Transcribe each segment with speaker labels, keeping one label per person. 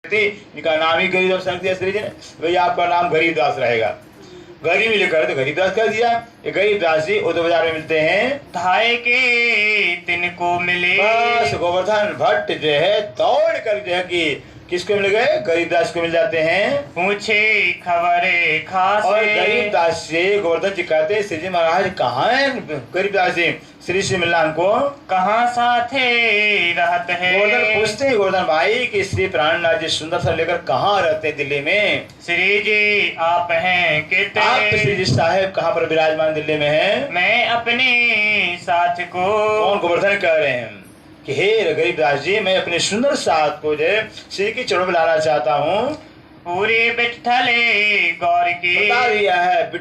Speaker 1: इनका नाम ही गरीबदास रख दिया श्री जी ने। भैया आपका नाम गरीबदास रहेगा, गरीब लिखा तो गरीबदास कर दिया। ये गरीबदास जी उद्धव बाजार में मिलते हैं।
Speaker 2: धाये के तिनको मिले,
Speaker 1: बस गोवर्धन भट्ट जो है दौड़ कर जो है कि किसको मिल गए, गरीबदास को मिल जाते हैं।
Speaker 2: पूछे खबरे खास,
Speaker 1: और गरीबदास से गोवर्धन जी कहते हैं श्री जी महाराज कहाँ है गरीबदास जी, श्री से मिलना हमको।
Speaker 2: कहाँ साथे रहत है।
Speaker 1: गोवर्धन पूछते हैं गोवर्धन भाई कि श्री प्राणनाथ जी सुंदर सा लेकर कहाँ रहते हैं दिल्ली में।
Speaker 2: श्री जी आप हैं किते,
Speaker 1: आप श्री जी साहेब कहाँ पर विराजमान दिल्ली में हैं।
Speaker 2: मैं अपने साथ को,
Speaker 1: कौन गोवर्धन कह रहे हैं कि हे गरीबदास जी मैं अपने सुंदर साथ को जो श्री के चरणों में लाना चाहता हूँ।
Speaker 2: पूरे बिठले गौर की,
Speaker 1: बता दिया है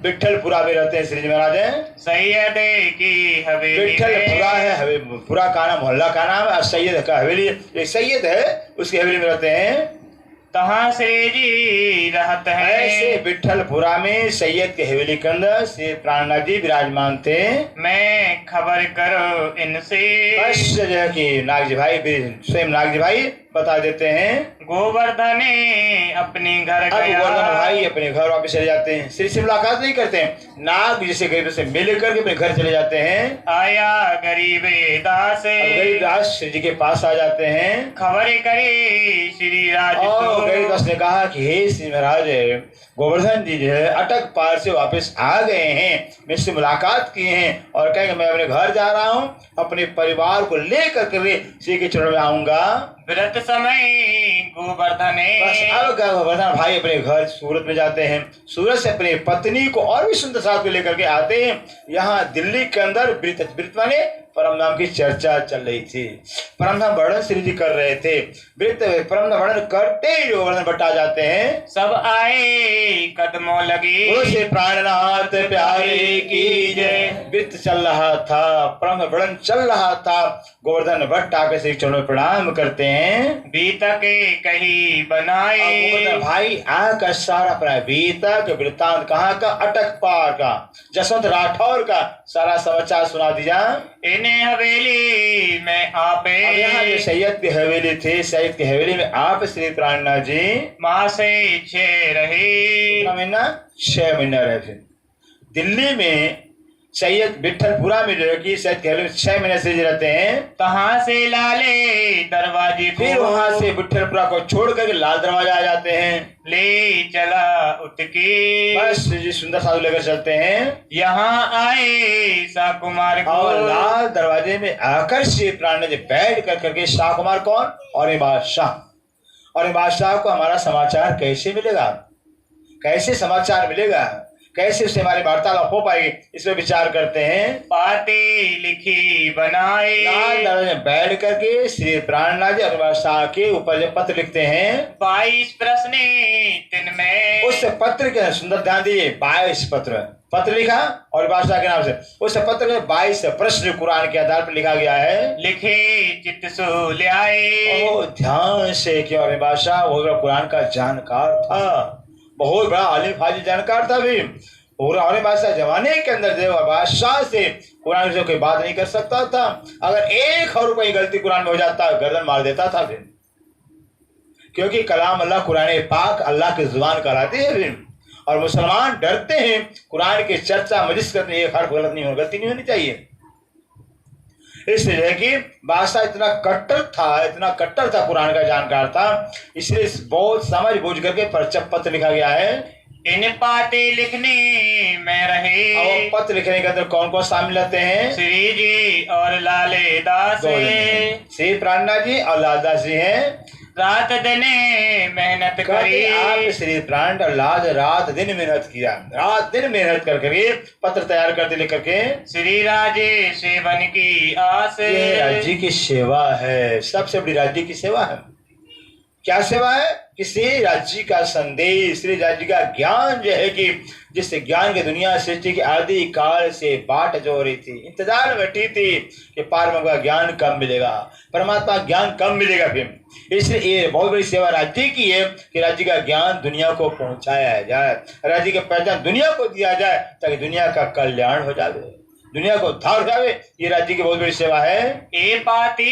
Speaker 1: बिठलपुरा में रहते हैं श्री जी महाराज।
Speaker 2: सैयद की हवेली,
Speaker 1: बिठलपुरा है पूरा का नाम, मोहल्ला का नाम है। सैयद का हवेली, एक सैयद है उसकी हवेली में रहते हैं।
Speaker 2: तहाँ श्री जी रहत है।
Speaker 1: ऐसे बिठलपुरा में सैयद के हवेली के अंदर श्री प्राणनाथ जी विराजमान थे।
Speaker 2: मैं खबर करो इनसे,
Speaker 1: बस जो है कि नाग जी भाई स्वयं नाग जी भाई बता देते हैं।
Speaker 2: गोवर्धन अपने घर
Speaker 1: अब
Speaker 2: गया,
Speaker 1: गोवर्धन भाई अपने घर वापस चले जाते हैं। श्री से मुलाकात नहीं करते हैं, नाग जी से गरीब से मिल करके अपने घर चले जाते हैं।
Speaker 2: आया गरीब दास,
Speaker 1: गरीबदास श्री जी के पास आ जाते हैं।
Speaker 2: खबर करे श्री राज को,
Speaker 1: गरीबदास ने कहा कि हे श्री महाराज गोवर्धन जी जो है अटक पार से वापस आ गए हैं, मुझसे मुलाकात किए हैं और कहेंगे मैं अपने घर जा रहा हूँ, अपने परिवार को लेकर के श्री के चरणों में आऊंगा।
Speaker 2: व्रत समय गोवर्धन,
Speaker 1: बस अब गोवर्धन भाई अपने घर सूरत में जाते हैं। सूरत से अपनी पत्नी को और भी सुंदर साथ को लेकर के आते हैं। यहाँ दिल्ली के अंदर वृत माने परम नाम की चर्चा चल रही थी। परम नाम वर्णन श्री जी कर रहे थे। वृत परम नाम वर्णन करते ही गोवर्धन भट्ट आ जाते हैं।
Speaker 2: सब आए कदमों लगी,
Speaker 1: उसे प्राणनाथ प्यारे की जय। वृत चल रहा था, परम वर्णन चल रहा था। गोवर्धन भट्ट आकर श्री चरणों में प्रणाम करते हैं।
Speaker 2: बीतक कही बनाए,
Speaker 1: भाई आकर सारा अपना बीतक वृत्तांत कहाँ का, अटक पार का, जसवंत राठौर का सारा समाचार सुना दिया।
Speaker 2: इन्हें हवेली में आपे,
Speaker 1: यहाँ जो सैयद की हवेली थी, सैयद की हवेली में आप श्री प्राणनाथ जी
Speaker 2: माँ से 6 रहे,
Speaker 1: महीना 6 महीना रहे थे दिल्ली में। सैयद बिठलपुरा में जो है कि सैयद की हवेली में 6 महीने से रहते हैं।
Speaker 2: तहाँ से लाले दरवाजे को,
Speaker 1: फिर वहां से बिठलपुरा को छोड़ करके लाल दरवाजा आ जाते हैं।
Speaker 2: ले चला उतकी,
Speaker 1: बस जी सुंदर साधु लेकर चलते हैं।
Speaker 2: यहाँ आए शाकुमार को,
Speaker 1: और लाल दरवाजे में आकर श्री प्राणनाथ जी बैठ कर करके शाकुमार कौन, और बादशाह, और बादशाह को हमारा समाचार कैसे मिलेगा, कैसे समाचार मिलेगा, कैसे उससे हमारी वार्तालाप हो पाएगी, इसमें विचार करते हैं।
Speaker 2: पाती लिखी बनाए,
Speaker 1: लाल दरवाजे में बैठ करके श्री प्राणनाथ जी और बादशाह के ऊपर जो पत्र लिखते हैं।
Speaker 2: 22 प्रश्न तिनमें,
Speaker 1: उस पत्र के सुंदर ध्यान दीजिए, 22 पत्र लिखा और बादशाह के नाम से। उस पत्र में 22 प्रश्न कुरान के आधार पर लिखा गया है। लिखे
Speaker 2: चित्त सो ल्याए,
Speaker 1: ध्यान से क्यों, और बादशाह बहुत बड़ा कुरान का जानकार था, बहुत बड़ा आलिम फाजिल जानकार था भी। और बादशाह जमाने के अंदर जो बादशाह से कुरान से कोई बात नहीं कर सकता था। अगर 1 और रुपये गलती कुरान में हो जाता गर्दन मार देता था फिर, क्योंकि कलाम अल्लाह कुरान पाक अल्लाह की जुबान कहलाती है फिर। और मुसलमान डरते हैं कुरान की चर्चा मजिस करते, एक हर गलत नहीं हो, गलती नहीं होनी चाहिए। इसलिए कि बादशाह इतना कट्टर था कुरान का जानकार था, इसलिए बहुत समझ बूझ करके पत्र लिखा गया है।
Speaker 2: इन पाते लिखने में रहे,
Speaker 1: और पत्र लिखने के अंदर कौन कौन शामिल रहते हैं,
Speaker 2: श्री जी और लाले दास,
Speaker 1: श्री प्राणनाथ जी और लाल दास जी हैं।
Speaker 2: रात दिन मेहनत करी,
Speaker 1: आप श्री प्राण और लाल रात दिन मेहनत किया, रात दिन मेहनत करके पत्र तैयार करते लेकर के
Speaker 2: श्री राजे सेवन की आस।
Speaker 1: ये राज्य की सेवा है, सबसे बड़ी राज्य की सेवा है। क्या सेवा है, किसी राज्य का संदेश, श्री राज्य का ज्ञान जो है कि जिससे ज्ञान की दुनिया सृष्टि के आदि काल से बाट जो हो रही थी, इंतजार में बैठी थी कि पारम का ज्ञान कब मिलेगा, परमात्मा ज्ञान कब मिलेगा फिर। इसलिए ये बहुत बड़ी सेवा राज्य की है कि राज्य का ज्ञान दुनिया को पहुंचाया जाए, राज्य की पहचान दुनिया को दिया जाए ताकि दुनिया का कल्याण हो जाए। दुनिया को उद्धार हो जावे, ये राज्य की बहुत बड़ी सेवा है।
Speaker 2: ए पाती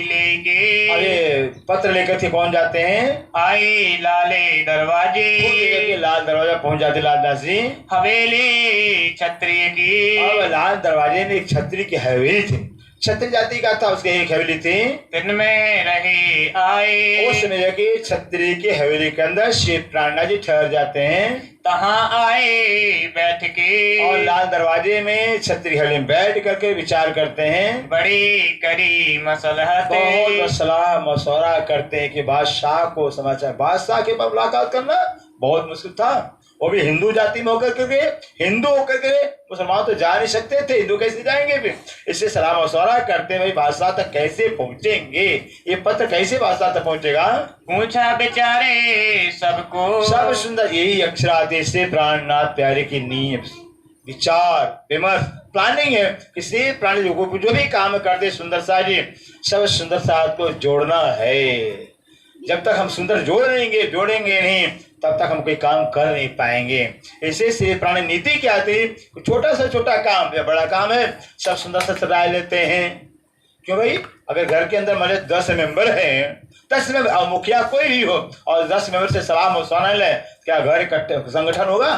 Speaker 2: लेके
Speaker 1: अरे पत्र लेकर के कौन जाते हैं?
Speaker 2: आए लाले दरवाजे,
Speaker 1: लाल दरवाजा पहुंच जाते लालदास जी।
Speaker 2: हवेली क्षत्रिय की,
Speaker 1: अब लाल दरवाजे में एक क्षत्रिय की हवेली थी। क्षत्रिय जाति का था, उसके एक हवेली थी।
Speaker 2: दिन में रहे आए,
Speaker 1: उस समय की क्षत्रिय की हवेली के अंदर श्री प्राणनाथ जी ठहर जाते हैं।
Speaker 2: तहाँ आए बैठ के,
Speaker 1: और लाल दरवाजे में क्षत्रिय हवेली में बैठ करके विचार करते हैं।
Speaker 2: बड़ी करी मसलहत,
Speaker 1: बहुत सलाह मशवरा करते हैं कि बादशाह को समाचार, बादशाह के पास मुलाकात करना बहुत मुश्किल था। वो भी हिंदू जाति में होकर के, हिंदू होकर के मुसलमान तो जा नहीं सकते थे, हिंदू कैसे जाएंगे फिर? इससे सलाह मशवरा करते हैं भाई बादशाह तक कैसे पहुंचेंगे, ये पत्र कैसे बादशाह तक पहुंचेगा।
Speaker 2: पूछा बेचारे सबको,
Speaker 1: सब सुंदर, यही अक्षरादेश से प्राणनाथ प्यारे की नींव विचार विमर्श प्लानिंग है। किसी प्राणी को जो भी काम करते सुंदर सा जी, सब सुंदर साथ को जोड़ना है। जब तक हम सुंदर जोड़ेंगे नहीं, तब तक हम कोई काम कर नहीं पाएंगे। इसे से प्राणी नीति क्या थी? छोटा से छोटा काम या बड़ा काम है, सब सुंदर से सजाए लेते हैं। क्यों भाई? अगर घर के अंदर मेरे 10 मेंबर हैं, 10 में मुखिया कोई भी हो और 10 मेंबर से सलाह मशवरा ले, क्या घर इकट्ठे संगठन होगा?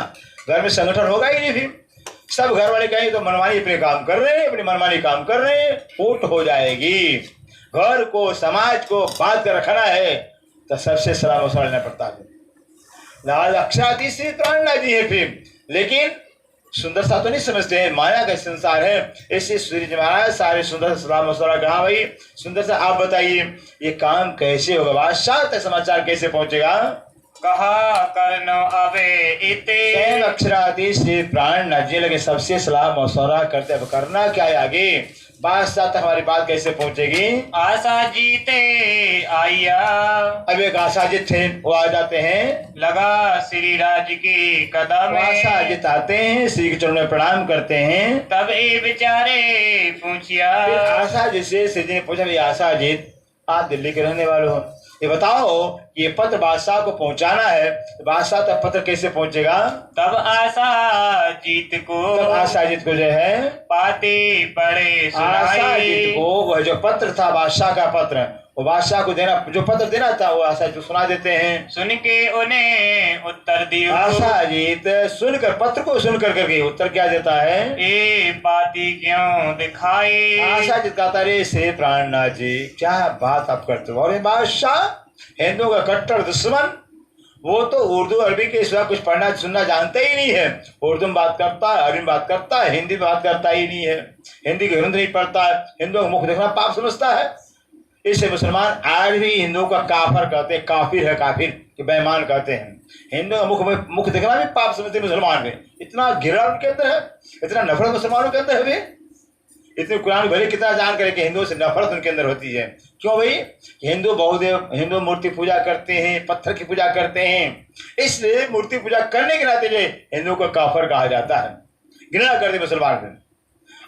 Speaker 1: घर में संगठन होगा ही नहीं। फिर सब घर वाले कहेंगे तो मनमानी अपने काम कर रहे हैं, अपनी मनमानी काम कर रहे हैं, फूट हो जाएगी। घर को समाज को बांध कर रखना है तो सबसे सलाह मशवरा लेना पड़ता है। लाल अक्षराधीश श्री प्राणनाथ जी है फिर, लेकिन सुंदर सा तो नहीं समझते हैं, माया का संसार है। इससे सूर्य जी महाराज सारे सुंदर सलाह मशवरा कहा भाई सुंदर सा आप बताइए ये काम कैसे होगा, बादशाह तक समाचार कैसे पहुंचेगा?
Speaker 2: कहा करनो अबे इते,
Speaker 1: अक्षराधीश श्री प्राणनाथ जी लगे सबसे सलाह मशवरा करते। अब करना क्या है आगे? बादशाह तक हमारी बात कैसे पहुंचेगी?
Speaker 2: आशा जीते आया,
Speaker 1: अब एक आशा जीत थे वो आ जाते हैं,
Speaker 2: लगा श्री राज की कदम,
Speaker 1: आशा जीत आते हैं, श्री के चरणों में प्रणाम करते हैं।
Speaker 2: तब ए बेचारे पूछिया,
Speaker 1: आशा जी से श्री जी ने पूछा भाई आशा जीत आप दिल्ली के रहने वाले हो, ये बताओ ये पत्र बादशाह को पहुंचाना है, बादशाह तक पत्र कैसे पहुंचेगा?
Speaker 2: तब आशा जीत को,
Speaker 1: तब आशा जीत को जो है
Speaker 2: पाते पड़े
Speaker 1: आशा जीत
Speaker 2: सुनाई,
Speaker 1: को वह जो पत्र था बादशाह का पत्र, वो बादशाह को देना, जो पत्र देना था वो आशा जीत सुना देते हैं।
Speaker 2: सुन के उन्हें उत्तर दियो,
Speaker 1: आशा जीत सुनकर पत्र को सुनकर करके उत्तर क्या देता है?
Speaker 2: ए बाती क्यों दिखाई,
Speaker 1: आशा जीत कहता रे से प्राणनाथ जी क्या बात आप करते हो? अरे बादशाह हिंदुओं का कट्टर दुश्मन, वो तो उर्दू अरबी के सिवा कुछ पढ़ना सुनना जानता ही नहीं है। उर्दू में बात करता है, अरबी में बात करता है, हिंदी में बात करता ही नहीं है, हिंदी की हिंदी नहीं पढ़ता है, हिंदुओं का मुख देखना पाप समझता है। इससे मुसलमान आज भी हिंदुओं का काफर कहते हैं, काफिर है, काफिर कि बेईमान कहते हैं। हिंदुओं का मुख देखना भी पाप समझते मुसलमान में। इतना घिरा उनके अंदर है, इतना नफरत मुसलमानों के अंदर है भी, इतने कुरान भले कितना जान करे कि हिंदुओं से नफरत उनके अंदर होती है। क्यों भाई? हिंदू बहुदेव, हिंदू मूर्ति पूजा करते हैं, पत्थर की पूजा करते हैं, इसलिए मूर्ति पूजा करने के नाते हिंदुओं को काफर कहा जाता है, घृणा करते मुसलमान में।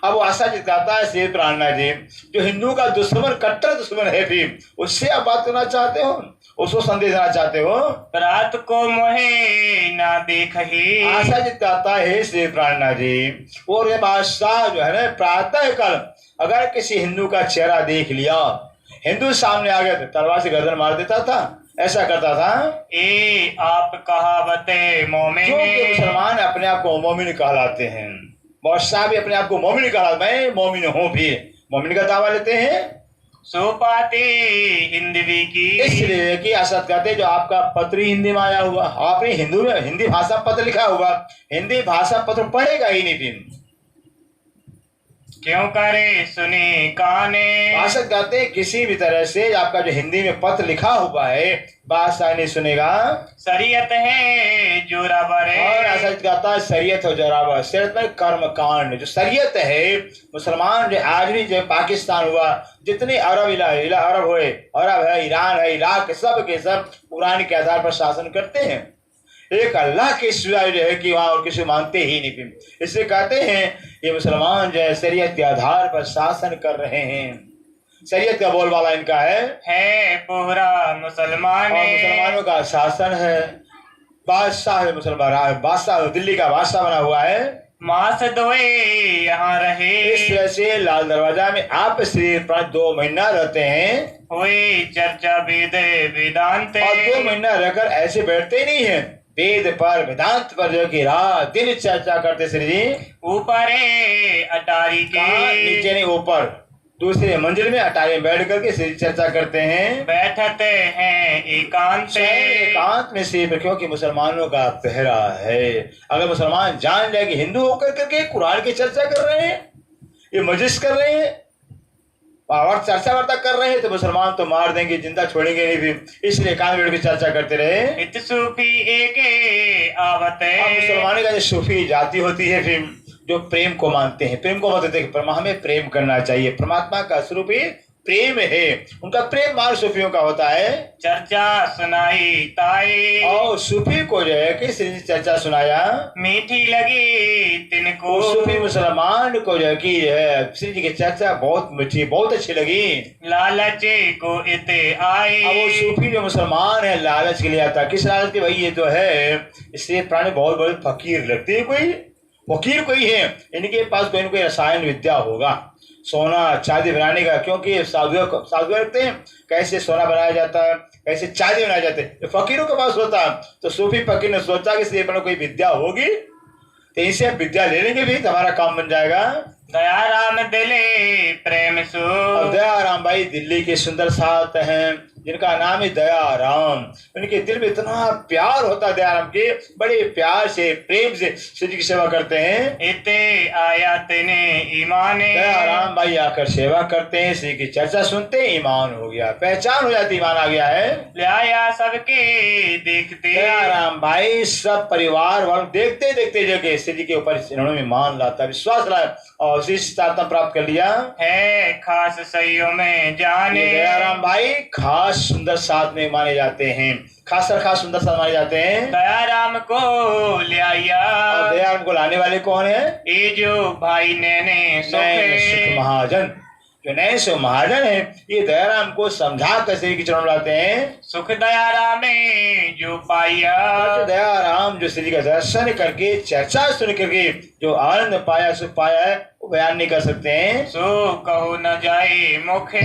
Speaker 1: अब वो आशा जिताता है श्री प्राणनाथ जी जो हिंदू का दुश्मन, कट्टर दुश्मन है, फिर उससे आप बात करना चाहते हो, उसको संदेश देना चाहते हो।
Speaker 2: रात को मोहे ना देखही,
Speaker 1: आशा जिताता है श्री प्राणनाथ जी। और ये बादशाह जो है ना प्रातः काल अगर किसी हिंदू का चेहरा देख लिया, हिंदू सामने आ गया तो तलवार से गर्दन मार देता था, ऐसा करता था।
Speaker 2: ए आप कहावते मोमिन,
Speaker 1: क्योंकि मुसलमान अपने आप को मोमिन कहलाते हैं, बादशाह भी अपने आप को मोमिन कहलाता, मैं मोमिन हूँ भी, मोमिन का दावा लेते हैं।
Speaker 2: सो पाते हिंदवी की,
Speaker 1: इसलिए कि असद कहते जो आपका पत्र हिंदी में आया हुआ, आपने हिंदू में हिंदी भाषा पत्र लिखा हुआ, हिंदी भाषा पत्र पढ़ेगा ही नहीं फिर
Speaker 2: क्यों करे सुने काने।
Speaker 1: असद कहते किसी भी तरह से आपका जो हिंदी में पत्र लिखा हुआ है बादशाह नहीं सुनेगा।
Speaker 2: शरीयत है जोरावर,
Speaker 1: और असद कहता है शरीयत हो जोरावर, शरीयत में कर्म कांड जो शरीयत है, मुसलमान जो आज भी जो पाकिस्तान हुआ, जितने अरब अरब हुए, अरब है, ईरान है, इराक, सब के सब कुरान के आधार पर शासन करते हैं। एक अल्लाह के सिवाय जो है कि वहाँ और किसी मानते ही नहीं। इसलिए कहते हैं ये मुसलमान जो है शरीयत के आधार पर शासन कर रहे हैं, शरीयत का बोलबाला इनका है
Speaker 2: पूरा मुसलमान,
Speaker 1: और मुसलमानों का शासन है। बादशाह है मुसलमान, बादशाह दिल्ली का बादशाह बना हुआ है।
Speaker 2: मास दोए यहाँ रहे।
Speaker 1: इस तरह से लाल दरवाजा में आप श्री प्राण 2 महीना रहते हैं
Speaker 2: हुए चर्चा वेद वेदांत।
Speaker 1: और 2 महीना रहकर ऐसे बैठते नहीं है, वेद पर वेदांत पर जो कि रात दिन चर्चा करते श्री जी।
Speaker 2: ऊपर अटारी
Speaker 1: कहाँ?
Speaker 2: के
Speaker 1: नीचे नहीं, ऊपर दूसरे मंजिल में अटारी में बैठ करके श्री चर्चा करते हैं।
Speaker 2: बैठते हैं एकांत।
Speaker 1: एकांत में से, क्योंकि मुसलमानों का पहरा है। अगर मुसलमान जान जाए कि हिंदू होकर करके कुरान की चर्चा कर रहे हैं, ये मजलिस कर रहे हैं और चर्चा वार्ता कर रहे हैं, तो मुसलमान तो मार देंगे, जिंदा छोड़ेंगे नहीं फिर। इसलिए एकांत में बैठ के चर्चा करते रहे।
Speaker 2: इत सूफी एक आवत।
Speaker 1: मुसलमानों का जो सूफी जाति होती है फिर, जो प्रेम को मानते हैं, प्रेम को मानते हैं, हमें प्रेम करना चाहिए, परमात्मा का स्वरूप ही प्रेम है, उनका प्रेम मार्ग सूफियों का होता है।
Speaker 2: चर्चा सुनाई ताई।
Speaker 1: और सूफी को जो है कि श्री जी चर्चा सुनाया,
Speaker 2: मीठी लगी तिनको।
Speaker 1: सूफी मुसलमान को जो है कि श्री जी की चर्चा बहुत मीठी, बहुत अच्छी लगी।
Speaker 2: लालच को इते आए।
Speaker 1: अब वो सूफी जो मुसलमान है लालच के लिए आता, किस लालच के? भाई ये तो है इससे प्राणी बहुत बड़े फकीर लगते हैं, कोई फकीर कोई है, इनके पास कोई न कोई रसायन विद्या होगा सोना चांदी बनाने का, क्योंकि साधु रखते हैं कैसे सोना बनाया जाता है, कैसे चांदी बनाया जाते हैं, फकीरों के पास होता है। तो सूफी फकीर ने सोचा कि इसलिए कोई विद्या होगी तो इनसे विद्या ले लेंगे भी, तो हमारा काम बन जाएगा।
Speaker 2: दयाराम दिले प्रेम सु।
Speaker 1: अब दयाराम भाई दिल्ली के सुंदर साथ हैं, जिनका नाम है दयाराम। उनके दिल में इतना प्यार होता है दयाराम के, बड़े प्यार से प्रेम से श्री जी की सेवा करते हैं।
Speaker 2: इते आया तेने ईमाने।
Speaker 1: दयाराम भाई आकर सेवा करते हैं, श्री की चर्चा सुनते हैं, ईमान हो गया, पहचान हो जाती, ईमान आ गया है।
Speaker 2: लाया सबके देखते।
Speaker 1: दयाराम भाई सब परिवार वालों देखते देखते जगह श्री जी के ऊपर इन्होंने ईमान लाता, विश्वास लाया और श्री स्थापना प्राप्त कर लिया
Speaker 2: है। खास सहियों में जाने।
Speaker 1: दयाराम भाई खास सुंदर साथ में माने जाते हैं, खास सुंदर साथ माने जाते हैं।
Speaker 2: दयाराम को ले आया।
Speaker 1: और दयाराम को लाने वाले कौन है?
Speaker 2: ये जो भाई नैने
Speaker 1: सुख महाजन, जो नए सो महाजन है, ये दयाराम को समझा कर श्री के चरण लाते हैं।
Speaker 2: सुख दयाराम में जो पाया।
Speaker 1: तो दयाराम जो श्री का दर्शन करके चर्चा सुन करके जो आनंद पाया, सुख पाया है, वो बयान नहीं कर सकते हैं।
Speaker 2: सो कहो न जाए मुखे।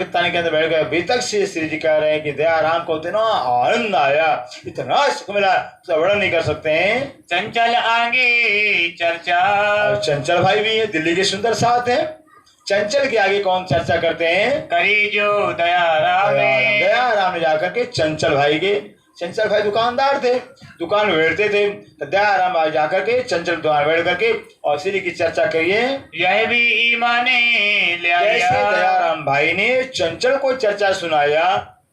Speaker 1: ताने के अंदर बैठ गए, अभी तक से श्री जी कह रहे हैं कि दयाराम को इतना आनंद आया, इतना सुख मिला, उसका वर्णन नहीं कर सकते हैं।
Speaker 2: चंचल आगे चर्चा।
Speaker 1: और चंचल भाई भी है, दिल्ली के सुंदर साथ है। चंचल के आगे कौन चर्चा करते हैं?
Speaker 2: करी जो दयाराम।
Speaker 1: दयाराम ने जाकर के चंचल भाई के, चंचल भाई दुकानदार थे, दुकान में बैठते थे, तो दयाराम भाई जाकर के चंचल दुकान बैठ करके और श्री की चर्चा करिए।
Speaker 2: यह भी ईमाने ले आया।
Speaker 1: दयाराम भाई ने चंचल को चर्चा सुनाया,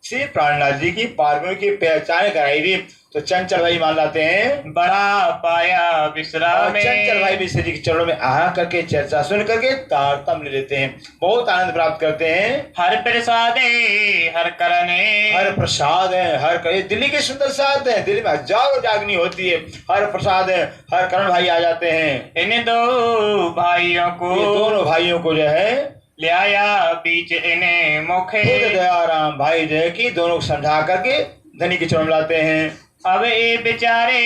Speaker 1: श्री प्राणनाथ जी की पार्वती की पहचान कराई दी, तो चंचल भाई मान लाते हैं
Speaker 2: बड़ा पाया विश्राम।
Speaker 1: चंचल भाई भी श्री जी के चरणों में आ करके चर्चा सुन करके तारतम्य ले लेते हैं, बहुत आनंद प्राप्त करते हैं।
Speaker 2: हर प्रसाद हर करने।
Speaker 1: हर प्रसाद है, हर करे, दिल्ली के सुंदर साथ है, दिल्ली में हजारों जागनी होती है, हर प्रसाद है, हर करण भाई आ जाते हैं।
Speaker 2: इन दो भाइयों को,
Speaker 1: ये दोनों भाइयों को जो है
Speaker 2: ले आया बीच इन्हें मुखे।
Speaker 1: दयाराम भाई जो है कि दोनों को समझा करके धनी के चरण लाते हैं।
Speaker 2: अब ये बेचारे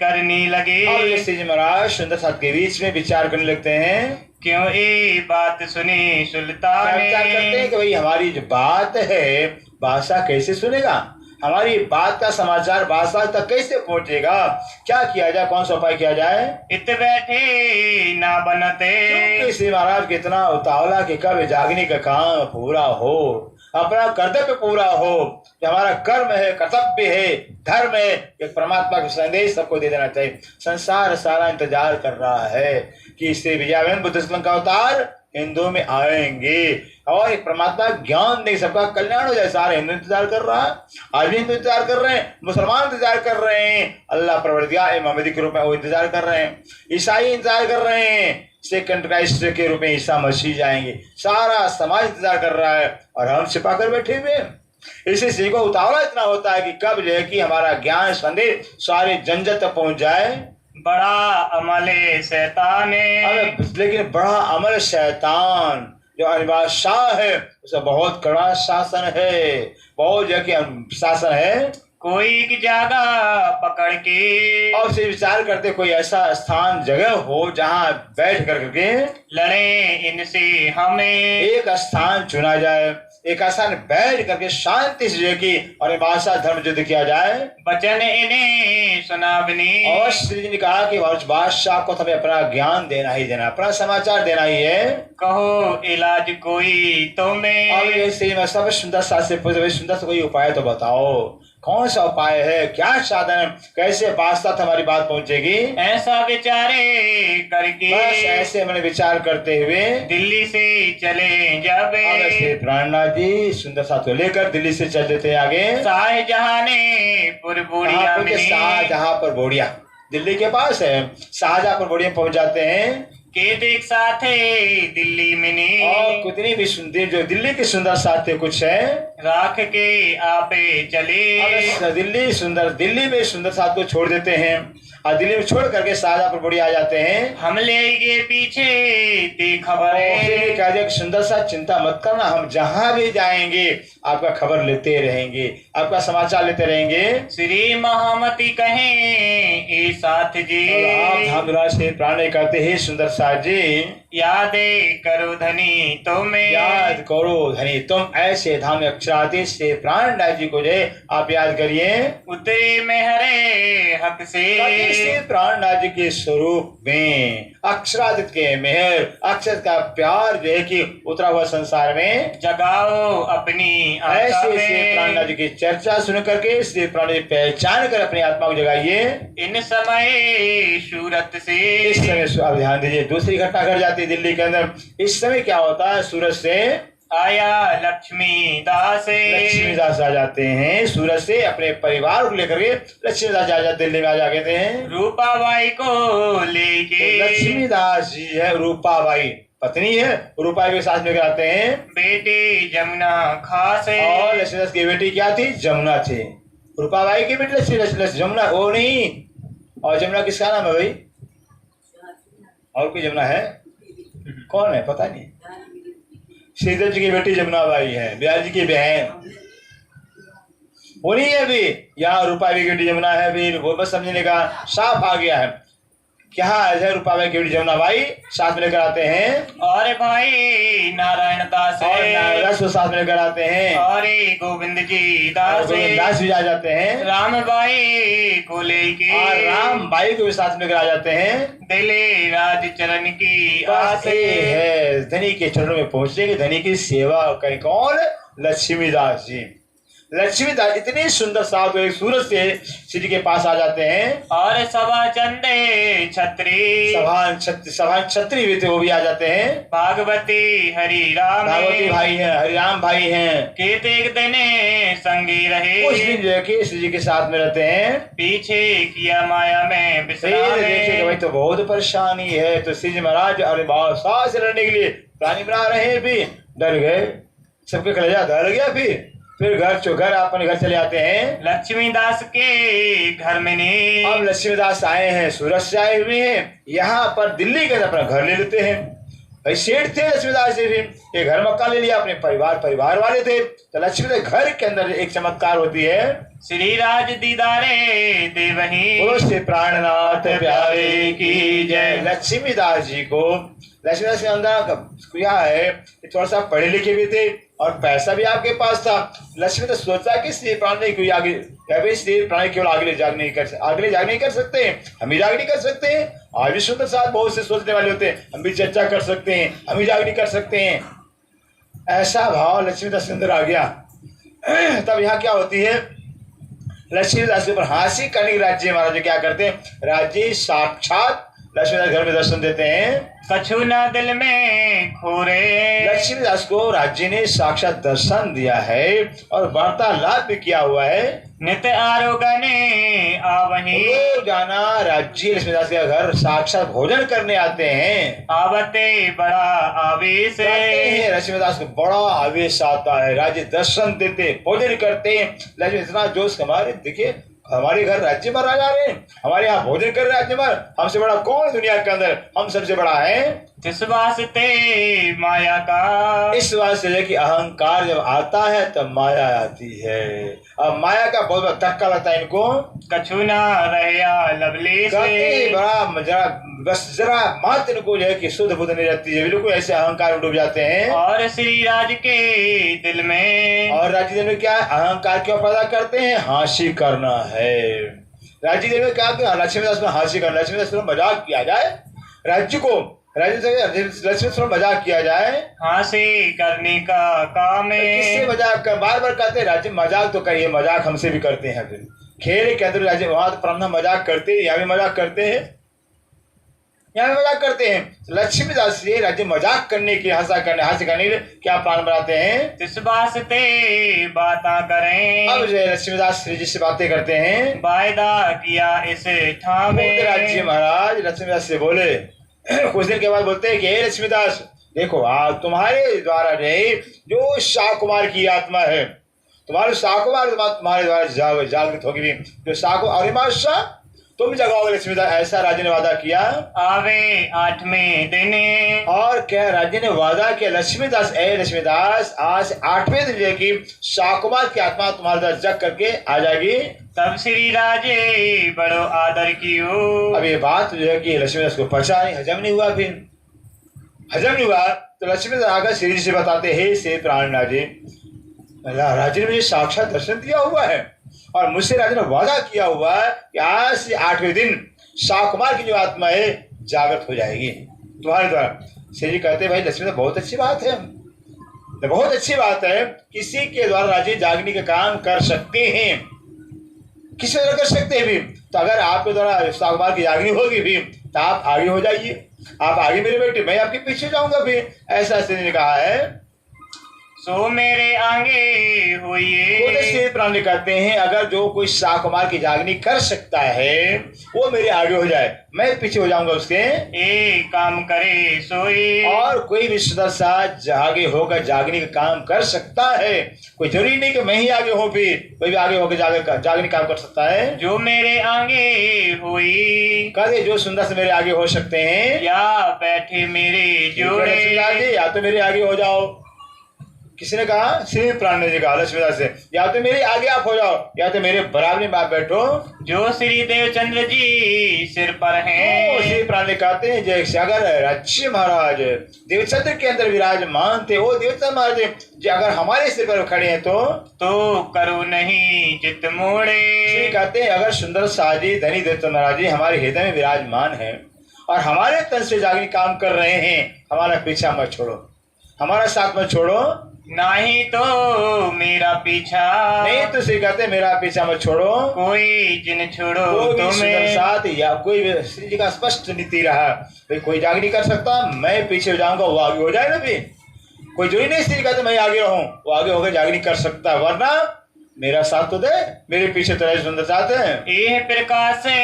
Speaker 2: करने लगे।
Speaker 1: और ये श्री जी महाराज सुंदर साथ के बीच में विचार करने लगते हैं।
Speaker 2: क्यों ये बात सुनी सुल्तान ने।
Speaker 1: विचार करते हैं कि भाई हमारी जो बात है बादशाह कैसे सुनेगा, हमारी बात का समाचार बादशाह तक कैसे पहुंचेगा, क्या किया जाए, कौन सा उपाय किया जाए।
Speaker 2: इत बैठे ना बनते।
Speaker 1: श्री महाराज के इतना उतावला कि कब जागने का काम पूरा हो, अपना कर्तव्य पूरा हो, कि हमारा कर्म है, कर्तव्य है, धर्म है, एक परमात्मा का संदेश सबको दे देना चाहिए। संसार सारा इंतजार कर रहा है कि श्री विजयानंद बुद्ध का अवतार हिंदुओं में आएंगे और एक परमात्मा ज्ञान दे, सबका कल्याण हो जाए। सारे हिंदू इंतजार कर रहा है, आज भी हिंदू इंतजार कर रहे हैं, मुसलमान इंतजार कर रहे हैं, अल्लाह परवरदिगार मोहम्मदी के रूप में वो इंतजार कर रहे हैं, ईसाई इंतजार कर रहे हैं, सेकंड क्राइस्ट के रूप में ईसा मसीह जाएंगे, सारा समाज इंतजार कर रहा है और हम छिपा कर बैठे हुए हैं। इसी से को उतावला इतना होता है कि कब जो है कि हमारा ज्ञान संदेश सारे जन जन तक पहुंच जाए।
Speaker 2: बड़ा अमल शैतान है।
Speaker 1: लेकिन बड़ा अमल शैतान जो बादशाह है उसका बहुत कड़ा शासन है, बहुत जगह शासन है।
Speaker 2: कोई एक जगह पकड़ के
Speaker 1: और फिर विचार करते कोई ऐसा स्थान जगह हो जहाँ बैठ करके
Speaker 2: लड़े इनसे हमें।
Speaker 1: एक स्थान चुना जाए, एक स्थान बैठ करके शांति से जो की और भाषा धर्म युद्ध किया जाए।
Speaker 2: वचन इन्हें सुनावनी
Speaker 1: और श्री जी ने कहा कि बादशाह को हमें अपना ज्ञान देना ही देना, अपना समाचार देना ही है।
Speaker 2: कहो इलाज कोई तुम्हें।
Speaker 1: अब ये सब सुंदर से सुंदर से कोई उपाय तो बताओ, कौन सा उपाय है, क्या साधन है, कैसे बादशाह तक हमारी बात पहुंचेगी।
Speaker 2: ऐसा विचारे करके
Speaker 1: बस ऐसे मैंने विचार करते हुए
Speaker 2: दिल्ली से चले जावे।
Speaker 1: प्राणनाथ जी सुंदर साथ को लेकर दिल्ली से चल देते हैं आगे।
Speaker 2: शाहजहां ने पुरबुड़िया में
Speaker 1: शाहजहांपुर बोड़िया दिल्ली के पास है, शाहजहांपुर बोड़िया पहुंच जाते हैं।
Speaker 2: के देख साथे दिल्ली में
Speaker 1: और कितनी भी सुंदर जो दिल्ली के सुंदर साथ कुछ है
Speaker 2: राख के आपे चले।
Speaker 1: दिल्ली में सुंदर साथ को छोड़ देते हैं और दिल्ली में छोड़ करके शाहजहांपुर बोड़िया आ जाते हैं।
Speaker 2: हम ले पीछे दी खबर
Speaker 1: कह दिया सुंदर साथ चिंता मत करना, हम जहां भी जाएंगे आपका खबर लेते रहेंगे, आपका समाचार लेते रहेंगे।
Speaker 2: श्री महामती कहें ए साथ जी
Speaker 1: आप धामराज से प्राण करते हैं सुंदर साथ जी,
Speaker 2: याद करो धनी तुम्हें,
Speaker 1: याद करो धनी तुम, ऐसे धाम अक्षराधीश से प्राणनाथ जी को जय आप याद करिए।
Speaker 2: उतरे में हरे हक से
Speaker 1: प्राणनाथ जी के स्वरूप में अक्षरादित के मेहर अक्षर का प्यार जो है कि उतरा हुआ संसार में
Speaker 2: जगाओ अपनी
Speaker 1: ऐसे से प्राणनाथ जी की चर्चा सुन करके श्री प्राण जी पहचान कर अपनी आत्मा को जगाइए।
Speaker 2: इन समय सूरत से
Speaker 1: इस समय ध्यान दीजिए दूसरी घटना घट जाती है दिल्ली के अंदर। इस समय क्या होता है, सूरत से
Speaker 2: आया लक्ष्मीदास
Speaker 1: आ जाते हैं, सूरत से अपने परिवार को लेकर के लक्ष्मीदास आ जाते दिल्ली में आ जाते हैं।
Speaker 2: रूपाबाई को लेके
Speaker 1: लक्ष्मीदास जी है, रूपाबाई पत्नी है, रूपाबाई के साथ लेकर आते हैं।
Speaker 2: बेटी जमुना खास
Speaker 1: और लक्ष्मीदास की बेटी क्या थी, जमुना थी। रूपाबाई की बेटी लक्ष्मी जमुना वो नहीं, और जमुना किसका नाम है भाई, और कोई जमुना है, कौन है पता नहीं। श्रीधर जी की बेटी जमुना बाई है, बिहार जी की बहन वो नहीं है। अभी यहाँ रूपाबाई की बेटी जमुना है, फिर वो बस समझने का साफ आ गया है। क्या है रूपाबाई की बेटी जमुना बाई साथ में लेकर आते हैं।
Speaker 2: और भाई नारायण दास
Speaker 1: और नारायण दास को साथ में लेकर आते हैं।
Speaker 2: और गोविंद जी दास
Speaker 1: दास भी आ जाते हैं।
Speaker 2: राम बाई को लेके
Speaker 1: और राम बाई को भी साथ में लेकर आ जाते हैं।
Speaker 2: दिले राज चरण की आस
Speaker 1: है, धनी के चरणों में पहुंचने की, धनी की सेवा करें। कौन, लक्ष्मीदास जी। लक्ष्मीदास इतने सुंदर साधु एक सूरत से श्री के पास आ जाते हैं।
Speaker 2: और सभा चंदे छत्री
Speaker 1: सभा छत्री भी थे, वो भी आ जाते हैं।
Speaker 2: भागवती हरि राम
Speaker 1: भागवती भाई हैं, हरिराम भाई हैं।
Speaker 2: केतेक दिने संगी रहे,
Speaker 1: उस दिन जो है कि श्री जी के साथ में रहते हैं।
Speaker 2: पीछे किया माया में विश्राम।
Speaker 1: देखिए भाई तो बहुत परेशानी है, तो श्री जी महाराज अरे बादशाह से लड़ने के लिए प्लानिंग बना रहे हैं। भी डर गए, सबके कलेजा डर गया। फिर घर अपने घर चले आते हैं।
Speaker 2: लक्ष्मीदास के घर में ने
Speaker 1: अब लक्ष्मीदास आए हैं, सूरत से आए हुए हैं, यहाँ पर दिल्ली के अपना घर ले लेते हैं। भाई सेठ थे लक्ष्मीदास जी भी, ये घर मकान ले लिया, अपने परिवार वाले थे। तो लक्ष्मीदास घर के अंदर एक चमत्कार होती है।
Speaker 2: श्री राज दीदारे देवही,
Speaker 1: बोलो श्री प्राणनाथ प्यारे की जय। लक्ष्मीदास जी को लक्ष्मीदास के अंदर क्या है, थोड़ा सा पढ़े लिखे भी थे और पैसा भी आपके पास था। लक्ष्मी तो सोचा कि श्री प्राण क्यों आगे, श्री प्राण केवल आगे जाग नहीं कर सकते, हम ही जाग नहीं कर सकते हैं। आज भी सुंदर साथ बहुत से सोचने वाले होते हैं, हम भी चर्चा कर सकते हैं, हम ही जाग नहीं कर सकते हैं। ऐसा भाव लक्ष्मीदास के अंदर आ गया। तब यहाँ क्या होती है, लक्ष्मीदास के ऊपर हासिल करने के राज्य महाराज क्या करते हैं, राज्य साक्षात लक्ष्मीदास घर में दर्शन देते हैं।
Speaker 2: कछु न दिल में खोरे,
Speaker 1: लक्ष्मीदास को राज्य ने साक्षात दर्शन दिया है और वार्तालाप भी किया हुआ है।
Speaker 2: नित्य आरोगने आवही,
Speaker 1: रोजाना राज्य लक्ष्मीदास के घर साक्षात भोजन करने आते हैं।
Speaker 2: आवते बड़ा आवेश
Speaker 1: है, लक्ष्मीदास को बड़ा आवेश आता है। राज्य दर्शन देते, भोजन करते हैं। लक्ष्मी इतना जोश, हमारे देखिए हमारे घर राज्य महाराज आ रहे हैं, हमारे यहाँ भोजन कर रहे हैं राज्य महाराज, हमसे बड़ा कौन दुनिया के अंदर, हम सबसे बड़ा है।
Speaker 2: तिस वास्ते माया का,
Speaker 1: इस वास्ते है कि अहंकार जब आता है तब माया आती है। अब माया का बहुत बड़ा धक्का लगता है इनको,
Speaker 2: कछु ना रहया लवले
Speaker 1: कहते हैं
Speaker 2: से,
Speaker 1: बड़ा जरा बस जरा मात्र इनको जो है कि शुद्ध बुद्ध नहीं रहती है, बिल्कुल ऐसे अहंकार में डूब जाते हैं।
Speaker 2: और श्री राज के दिल में,
Speaker 1: और राज्य दिल में क्या है? अहंकार क्यों पैदा करते हैं? हासिल करना है। राज्य दिल में क्या कि लक्ष्मीदास में हासिल करना, लक्ष्मीदास में मजाक किया जाए, राज्य को राज्य से लक्ष्मी थोड़ा मजाक किया जाए,
Speaker 2: हासिल करने का काम है।
Speaker 1: किससे मजाक कर? बार बार कहते हैं राज्य मजाक तो करिए, मजाक हमसे भी करते हैं। फिर खेल के अंदर राज्य वहां तो प्रबंध मजाक करते हैं, यहाँ भी मजाक करते हैं, यहाँ भी मजाक करते हैं। तो लक्ष्मीदास जी राज्य मजाक करने की हासिल करने के लिए क्या प्लान बनाते हैं?
Speaker 2: तिस वास्ते बाता करें,
Speaker 1: अब जो लक्ष्मीदास श्री जी से बातें करते हैं,
Speaker 2: वायदा किया इस ठामे।
Speaker 1: राज्य महाराज लक्ष्मीदास से बोले, कुछ दिन के बाद बोलते हैं कि हे लक्ष्मीदास देखो, तुम्हारे द्वारा जो शाह कुमार की आत्मा है, तुम्हारे शाह कुमार तुम्हारे द्वारा जागृत होगी भी, जो शाह और शाह तुम जगाओगे लक्ष्मीदास, ऐसा राज्य ने वादा किया।
Speaker 2: आवे 8वें दिन,
Speaker 1: और क्या राज्य ने वादा किया लक्ष्मीदास, ए लक्ष्मीदास आज 8वें दिन जो कि शाह कुमार की आत्मा तुम्हारे द्वारा जग करके आ जाएगी।
Speaker 2: तब श्री राजे बड़ो आदर कियो।
Speaker 1: अब ये बात जो है कि लक्ष्मीदास को पचा नहीं, हजम नहीं हुआ, फिर हजम नहीं हुआ तो लक्ष्मीदास आकर श्री जी से बताते, हे से प्राणनाथ जी, राजे ने मुझे साक्षात दर्शन दिया हुआ है और मुझसे राजा ने वादा किया हुआ है कि आज से 8वें दिन शाह कुमार की जो आत्मा है जागृत हो जाएगी तुम्हारे द्वारा। श्री जी कहते भाई लक्ष्मीदास बहुत अच्छी बात है, बहुत अच्छी बात है, किसी के द्वारा राजे जागने का काम कर सकते हैं, किसी तरह कर सकते हैं भी। तो अगर आपके द्वारा शाह कुमार की जागनी होगी भी तो आप आगे हो जाइए, आप आगे मेरे बेटे, मैं आपके पीछे जाऊंगा भी, ऐसा श्री ने कहा है।
Speaker 2: सो मेरे आगे होइए।
Speaker 1: प्राणी कहते हैं अगर जो कोई शाह कुमार की जागनी कर सकता है वो मेरे आगे हो जाए, मैं पीछे हो जाऊंगा उसके।
Speaker 2: एक काम करे सोई,
Speaker 1: और कोई भी सदस्य आगे होकर जागने का काम कर सकता है, कोई जरूरी नहीं कि मैं ही आगे हो, भी कोई भी आगे होकर जागने काम कर सकता है।
Speaker 2: जो मेरे आगे हुई,
Speaker 1: कहते जो सुंदर से मेरे आगे हो सकते हैं,
Speaker 2: या बैठे मेरे जोड़े,
Speaker 1: या तो मेरे आगे हो जाओ। किसी ने कहा? श्री प्राण जी कहा लक्ष्मीदास से, या तो मेरे आगे आप हो जाओ या तो मेरे बराबरी में आप बैठो।
Speaker 2: जो श्री देवचंद्र जी सिर पर हैं,
Speaker 1: श्री प्राण कहते हैं जैसे अगर राज्य महाराज देवचंद्र के अंदर विराजमान थे, वो देवचंद्र महाराज जो अगर हमारे सिर पर खड़े हैं तो
Speaker 2: करो नहीं चित्त मोड़े।
Speaker 1: श्री कहते हैं अगर सुंदर साजी धनी देवचंद्र महाराज जी हमारे हृदय में विराजमान है और हमारे तन से जागनी काम कर रहे हैं, हमारा पीछा मत छोड़ो, हमारा साथ मत छोड़ो,
Speaker 2: नहीं तो मेरा पीछा,
Speaker 1: नहीं तो श्री कहते मेरा पीछा मत छोड़ो,
Speaker 2: कोई जिन छोड़ो
Speaker 1: तुम्हें साथ या कोई भी। श्री जी का स्पष्ट नीति रहा, कोई जाग नहीं कर सकता, मैं पीछे हो जाऊंगा वो आगे हो जाए ना भी, कोई जो ही नहीं। श्री कहते मैं आगे रहूं, वो आगे होकर जाग नहीं कर सकता, वरना मेरा साथ तो दे, मेरे पीछे तो सुंदर साथ है।
Speaker 2: यह प्रकाश से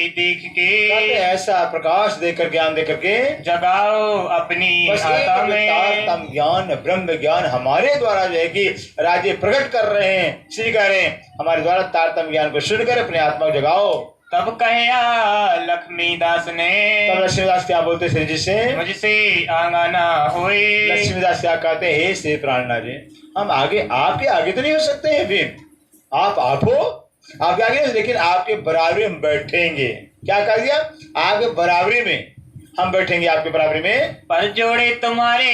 Speaker 2: देख के,
Speaker 1: ऐसा प्रकाश देकर ज्ञान देकर के
Speaker 2: जगाओ अपनी आत्मा में
Speaker 1: ज्ञान, ब्रह्म ज्ञान हमारे द्वारा जो है कि राज्य प्रकट कर रहे हैं। श्री कह रहे हैं हमारे द्वारा तारतम्य ज्ञान को सुनकर अपने आत्मा को जगाओ।
Speaker 2: तब कहा लक्ष्मीदास ने,
Speaker 1: तब लक्ष्मीदास क्या बोलते श्री जी से,
Speaker 2: मुझसे आंगना होए।
Speaker 1: लक्ष्मीदास क्या कहते हैं, हे श्री प्राणनाथ जी, हम आगे आपके आगे तो नहीं हो सकते हैं, फिर आप हो आपके आगे, लेकिन आपके बराबरी हम बैठेंगे। क्या कह दिया? आपके बराबरी में हम बैठेंगे, आपके बराबरी में
Speaker 2: पर जोड़े तुम्हारे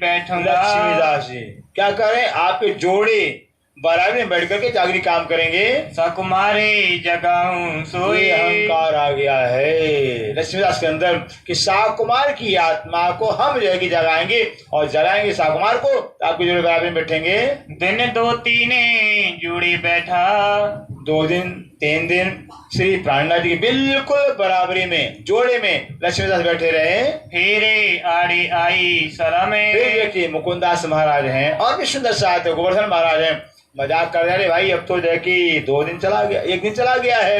Speaker 2: बैठूंगा।
Speaker 1: लक्ष्मीदास जी क्या कह रहे हैं? आपके जोड़े बराबरी में बैठ करके जागरी काम करेंगे।
Speaker 2: सकुमारे जगाऊं सोए,
Speaker 1: अहंकार आ गया है लक्ष्मीदास के अंदर कि शाह कुमार की आत्मा को हम जो है कि जगाएंगे और जगाएंगे शाह कुमार को, आपके जोड़े बराबरी में बैठेंगे।
Speaker 2: दिन 2-3 जोड़ी बैठा,
Speaker 1: 2 दिन 3 दिन श्री प्राणनाथ जी की बिल्कुल बराबरी में जोड़े में लक्ष्मीदास बैठे रहे।
Speaker 2: फेरे आड़े आई सरा में,
Speaker 1: फिर देखिए मुकुंदास महाराज हैं और भी सुंदर साथ है, गोवर्धन महाराज हैं, मजाक कर रहे भाई अब तो जो है कि 2 दिन चला गया, 1 दिन चला गया है,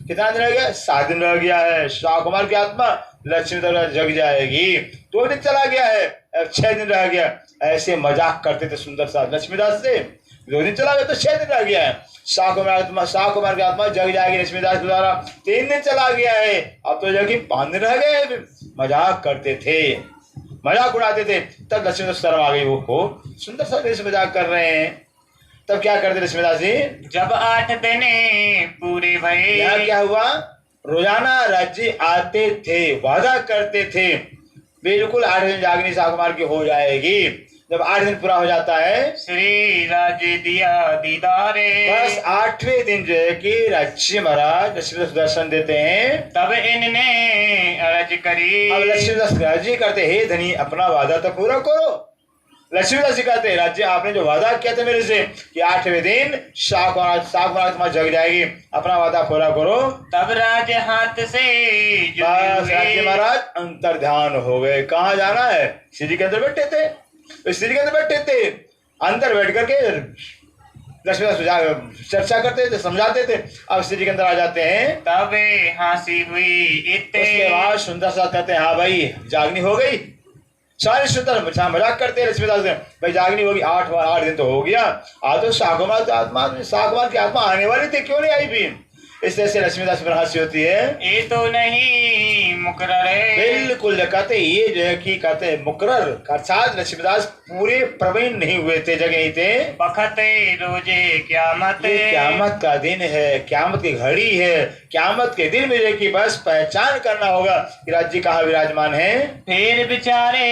Speaker 1: कितना दिन रह गया? 7 दिन रह गया है, शाह कुमार की आत्मा लक्ष्मीदास जग जाएगी। 2 दिन चला गया है, अब 6 दिन रह गया। ऐसे मजाक करते थे सुंदर साथ लक्ष्मीदास से। 2 दिन चला गया तो 6 दिन रह गया है, शाह कुमार की आत्मा जग जाएगी लक्ष्मीदास के द्वारा। 3 दिन चला गया है, अब तो जो कि 5 दिन रह गए। मजाक करते थे। मजाक उड़ाते थे। तब लक्ष्मीदास शर्म आ गई, वो खूब सुंदर सा देश मजाक कर रहे हैं। तब क्या करते लक्ष्मीदास जी,
Speaker 2: जब 8 दिन पूरे भये,
Speaker 1: यहाँ क्या हुआ, रोजाना राज्य आते थे, वादा करते थे बिल्कुल 8 दिन जागनी साकुमार की हो जाएगी। जब 8 दिन पूरा हो जाता है,
Speaker 2: श्री राज्य दिया दीदारे,
Speaker 1: बस 8वें दिन जो है कि राज्य महाराज लक्ष्मीदास दर्शन देते हैं।
Speaker 2: तब इनने अरज करी,
Speaker 1: अब लक्ष्मीदास राज्य करते, हे धनी अपना वादा तो पूरा करो। लक्ष्मीदास जी कहते हैं, राज्य आपने जो वादा किया था मेरे से कि 8वें दिन साख तुम्हारा जग जाएगी, अपना वादा पूरा करो।
Speaker 2: तब राज हाथ से जुटे
Speaker 1: बस
Speaker 2: हुए,
Speaker 1: राज्य महाराज अंतर ध्यान हो गए। कहाँ जाना है, सीढ़ी के अंदर बैठे थे, इस सीढ़ी के अंदर बैठे थे, अंदर बैठ करके लक्ष्मीदास चर्चा करते थे, समझाते थे। अब सीढ़ी के अंदर आ जाते हैं,
Speaker 2: तब हंसी हुई इत्ते,
Speaker 1: उसके बाद सुंदर सा कहते हैं, हाँ भाई जागनी हो गई। सारे सुंदर मजाक करते हैं लक्ष्मीदास से, भाई जागनी होगी, 8 दिन तो हो गया, आज तो साकुमार की आत्मा आने वाली थी, क्यों नहीं आई भी। इस तरह से लक्ष्मीदास पर हंसी होती है।
Speaker 2: ये तो नहीं मुकर्रर है,
Speaker 1: बिल्कुल कहते ये जो है कि कहते हैं मुकर्रर, अर्थात लक्ष्मीदास पूरे प्रवीण नहीं हुए थे, जगह ही थे।
Speaker 2: बखते रोजे क्यामत,
Speaker 1: ये क्यामत का दिन है, क्यामत की घड़ी है। क्यामत के दिन में जो है कि बस पहचान करना होगा कि राज्य कहाँ विराजमान है।
Speaker 2: फिर विचारे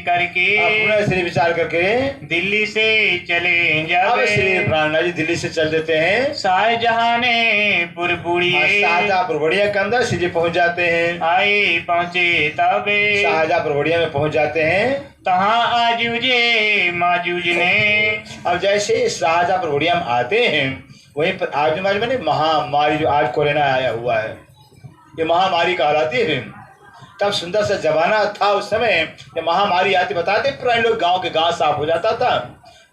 Speaker 2: करके
Speaker 1: अपने श्री विचार करके
Speaker 2: दिल्ली से चले
Speaker 1: अब श्री
Speaker 2: जावे,
Speaker 1: प्राणनाथ जी दिल्ली से चल देते हैं।
Speaker 2: शाहजहां ने पुरबुड़िए,
Speaker 1: शाहजहांपुर बढ़िया के अंदर सीधे पहुंच जाते हैं।
Speaker 2: आए पहुंचे तबे,
Speaker 1: शाहजहांपुर बढ़िया में पहुंच जाते हैं।
Speaker 2: तहाँ आजूजे माजूज ने,
Speaker 1: अब जैसे शाहजहांपुर बढ़िया में आते हैं, वहीं पर आज मैंने महामारी जो आज कोरोना आया हुआ है, ये महामारी कहलाती है। तब सुंदर सा जमाना था उस समय, जब महामारी आती, बताते पुराने लोग गांव के गांव साफ हो जाता था,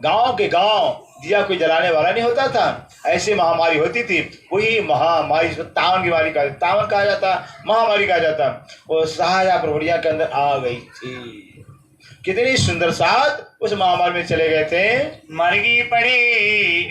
Speaker 1: गांव के गांव दिया कोई जलाने वाला नहीं होता था, ऐसी महामारी होती थी। वही महामारी तावन की मारी का तावन कहा जाता, महामारी कहा जाता, वो शाहजहांपुर बढ़िया के अंदर आ गई थी। कितनी सुंदर साथ उस महामारी में चले गए थे।
Speaker 2: मरगी पड़े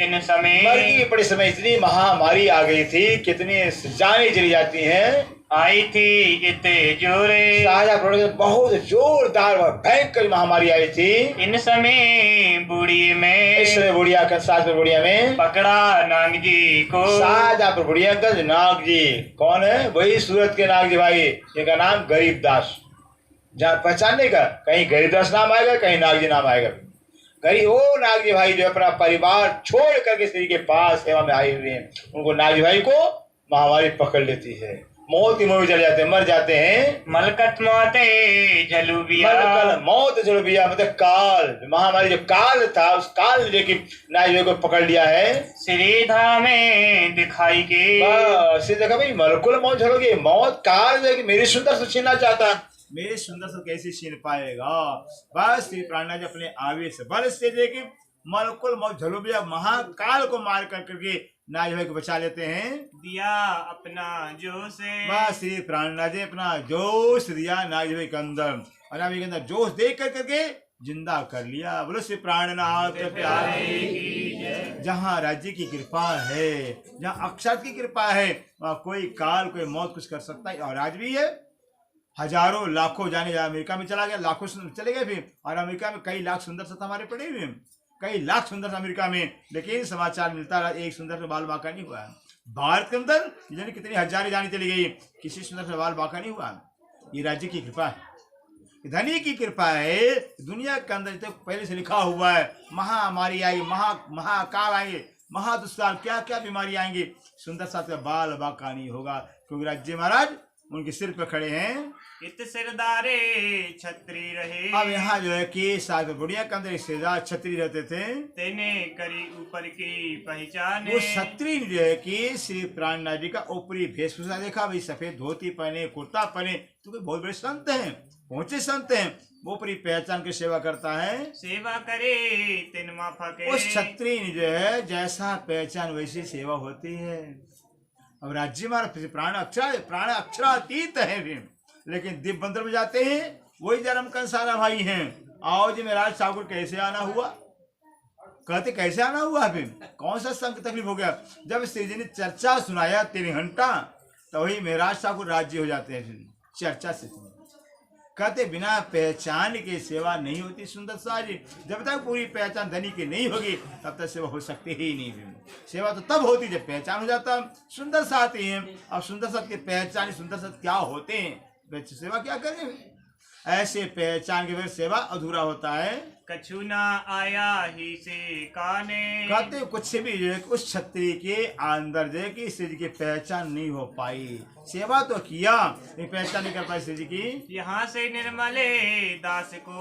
Speaker 2: इन समय,
Speaker 1: मरगी पड़े समय इतनी महामारी आ गई थी, कितनी जाने चली जाती हैं।
Speaker 2: आई थी इतने जोरे,
Speaker 1: शाहजहांपुर में बहुत जोरदार व भयंकर महामारी आई थी।
Speaker 2: इन समय बूढ़ी में,
Speaker 1: इस समय बुढ़िया का शाहजहांपुर बुढ़िया में
Speaker 2: पकड़ा नाग जी को,
Speaker 1: शाहजहांपुर बुढ़िया का नाग जी कौन है, वही सूरत के नाग जी भाई, जिनका नाम गरीबदास। जहाँ पहचानने का, कहीं गरीबदास नाम आएगा, कहीं नाग जी नाम आएगा। गरीब वो नाग जी भाई जो अपना परिवार छोड़ करके श्री के पास सेवा में आए हुए हैं, उनको नाग जी भाई को महामारी पकड़ लेती है, मौत की मुंह में चले जाते हैं, मर जाते हैं।
Speaker 2: मलकत मौते जलूबिया,
Speaker 1: मलकल मौत जलूबिया मतलब काल, महामारी जो काल था, उस काल ने जो नाग जी को पकड़ लिया है।
Speaker 2: श्रीधा में दिखाई के,
Speaker 1: बस देखा भाई, मलकुल मौत झलोगी, मौत काल जो कि मेरी सुंदर से छीनना चाहता, मेरे सुंदर से कैसे छीन पाएगा। बस श्री प्राणनाथ जी अपने आवेश बल से देखिए मलकुल मौत झलोबिया महाकाल को मार करके नाग भाई को बचा लेते हैं।
Speaker 2: दिया अपना जोश,
Speaker 1: बस श्री प्राणनाथ जी अपना जोश दिया नाग भाई के अंदर, और नाग भाई के अंदर जोश देख करके जिंदा कर लिया। बोलो श्री प्राणनाथ प्यारे की जय। जहाँ राज्य की कृपा है, जहाँ अक्षर की कृपा है, वहाँ कोई काल कोई मौत कुछ कर सकता है। और आज भी है, हजारों लाखों जाने अमेरिका में चला गया, लाखों चले गए फिर, और अमेरिका में कई लाख सुंदर सा हमारे पड़े हुए हैं, कई लाख सुंदर अमेरिका में, लेकिन समाचार मिलता रहा एक सुंदर से बाल बाका नहीं हुआ। भारत के अंदर जाने कितनी हजारें जाने चली गई, किसी सुंदर से बाल बाका नहीं हुआ। ये राज्य की कृपा है, धनी की कृपा है। दुनिया के अंदर तो पहले से लिखा हुआ है, महामारी आएगी, महाकाल आएंगे, महादुष्काल, क्या क्या बीमारी आएंगी, सुंदर सा बाल बाका नहीं होगा, क्योंकि राज्य महाराज उनके सिर पे खड़े हैं।
Speaker 2: इत सिरदारे छत्री रहे,
Speaker 1: अब यहाँ जो है कि शायद बुढ़िया के अंदर सरदार छत्री रहते थे,
Speaker 2: तेने करी ऊपर की पहचान,
Speaker 1: वो छत्री जो है कि श्री प्राणनाथ जी का ऊपरी वेशभूषा देखा, भाई सफेद धोती पहने, कुर्ता पहने, तो कोई बहुत बड़े संत हैं, पहुंचे संत हैं, वो पूरी पहचान की सेवा करता है।
Speaker 2: सेवा करे तिन माफके,
Speaker 1: उस छत्री जो है जैसा पहचान वैसी सेवा होती है। अब राज्य महाराज प्राण अक्षरातीत है भी, लेकिन दिव्य मंदिर में जाते हैं, वही जन्म कंसारा भाई हैं। आओ जी मेराज ठाकुर कैसे आना हुआ, कहते कैसे आना हुआ, फिर कौन सा संग तकलीफ हो गया। जब श्री जी ने चर्चा सुनाया 3 घंटा, तो वही मेराज ठाकुर राज्य हो जाते हैं, फिर चर्चा से कहते बिना पहचान के सेवा नहीं होती सुंदर साज। जब तक पूरी पहचान धनी की नहीं होगी तब तक सेवा हो सकती ही नहीं। सेवा तो तब होती जब पहचान हो जाता। सुंदर साथ ही है। अब सुंदर साथ की पहचान, सुंदर साथ क्या होते हैं, सेवा क्या करें, ऐसे पहचान के बगैर सेवा अधूरा होता है।
Speaker 2: कछु ना आया ही से काने।
Speaker 1: कहते कुछ भी जो है उस क्षत्रिय के अंदर जो है कि श्री जी की पहचान नहीं हो पाई। सेवा तो किया लेकिन पहचान नहीं कर पाई श्री जी की।
Speaker 2: यहाँ से निर्मले दास को,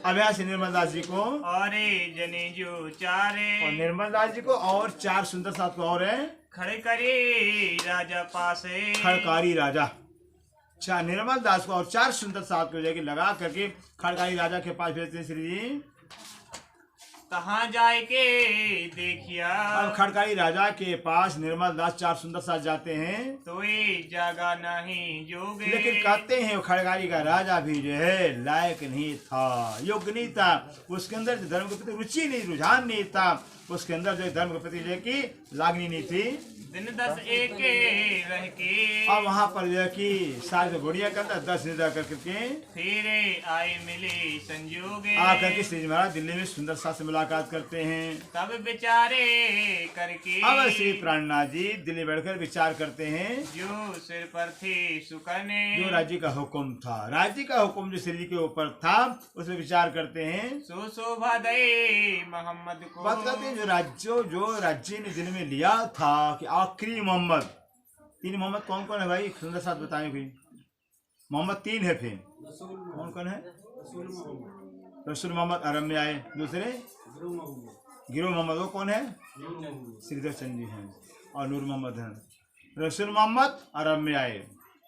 Speaker 1: अब यहाँ से निर्मल दास जी को
Speaker 2: और जने जो चारे,
Speaker 1: और निर्मल दास जी को और 4 सुंदर साथ को और है
Speaker 2: खड़े करे राजा पासे।
Speaker 1: खड़कारी राजा, निर्मल दास को और 4 सुंदर साथ को जाके लगा करके खड़कारी राजा के पास भेजते श्री जी।
Speaker 2: कहाँ जाए के देखिया।
Speaker 1: अब खड़कारी राजा के पास निर्मल दास 4 सुंदर साथ जाते हैं
Speaker 2: तो ये जागा नहीं जोगे।
Speaker 1: लेकिन कहते हैं वो खड़कारी का राजा भी जो है लायक नहीं था, योग्य नहीं था। उसके अंदर धर्म के प्रति रुचि नहीं, रुझान नहीं था। उसके अंदर जो धर्म के प्रति जो की लागनी नहीं थी।
Speaker 2: दिन 10 एक रह के,
Speaker 1: अब वहाँ पर जो है कि साज घोड़िया के अंदर 10 दिन रह करके
Speaker 2: फिर आए मिले संजोगे।
Speaker 1: आकर के श्री महाराज दिल्ली में सुंदर साथ से मुलाकात करते हैं।
Speaker 2: तब विचारे करके,
Speaker 1: अब श्री प्राणनाथ जी दिल्ली बैठकर विचार करते हैं।
Speaker 2: जो सिर पर थे सुकने,
Speaker 1: जो राज्य का हुक्म था, राज्य का हुक्म जो श्री जी के ऊपर था उसमें विचार करते हैं।
Speaker 2: सो शोभा दे मोहम्मद को।
Speaker 1: बात करते हैं जो राज्य ने दिल में लिया था कि आखिरी मोहम्मद। 3 मोहम्मद कौन कौन है भाई, सुंदर साथ बताएं भाई। मोहम्मद 3 है, फिर कौन कौन है। रसूल मोहम्मद अरब में आए। दूसरे गिरो मोहम्मद, वो कौन है, श्रीधर चंद जी हैं और नूर मोहम्मद हैं। रसूल मोहम्मद अरब में आए,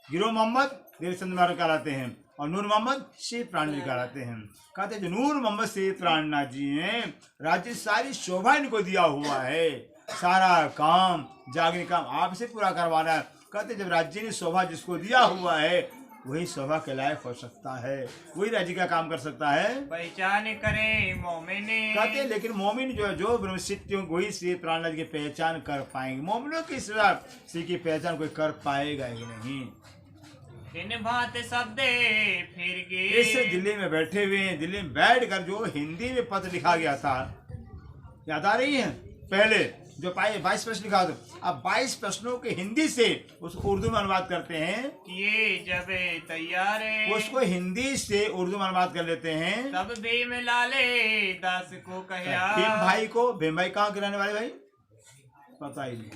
Speaker 1: गिरो मोहम्मद देवचंद महाराज कहलाते हैं और नूर मोहम्मद श्री प्राण जी कहलाते हैं। कहते हैं जो नूर मोहम्मद श्री प्राणनाथ जी हैं, राज्य सारी शोभा इनको दिया हुआ है, सारा काम जागने काम आपसे पूरा करवाना है। कहते जब राज्य ने शोभा जिसको दिया हुआ है वही शोभा के लायक हो सकता है, वही राज्य का काम कर सकता है।
Speaker 2: पहचान करे मोमिन।
Speaker 1: कहते लेकिन मोमिन जो ब्रह्मसिद्धियों वही श्री प्राणनाथ की पहचान कर पाएंगे। मोमिनों की सिवा श्री की पहचान कोई कर पाएगा ही नहीं।
Speaker 2: इन बात शब्द फिर गए।
Speaker 1: इस दिल्ली में बैठे हुए हैं, दिल्ली में बैठकर जो हिंदी में पत्र लिखा गया था याद आ रही है। पहले जो 22 प्रश्न लिखा था, अब 22 प्रश्नों के हिंदी से उस उर्दू में अनुवाद करते हैं।
Speaker 2: ये जब तैयार है
Speaker 1: उसको हिंदी से उर्दू में अनुवाद कर लेते हैं।
Speaker 2: तब भीम लाले दास को कहा।
Speaker 1: भीम भाई को, भीम भाई कहाँ के रहने वाले भाई पता ही नहीं,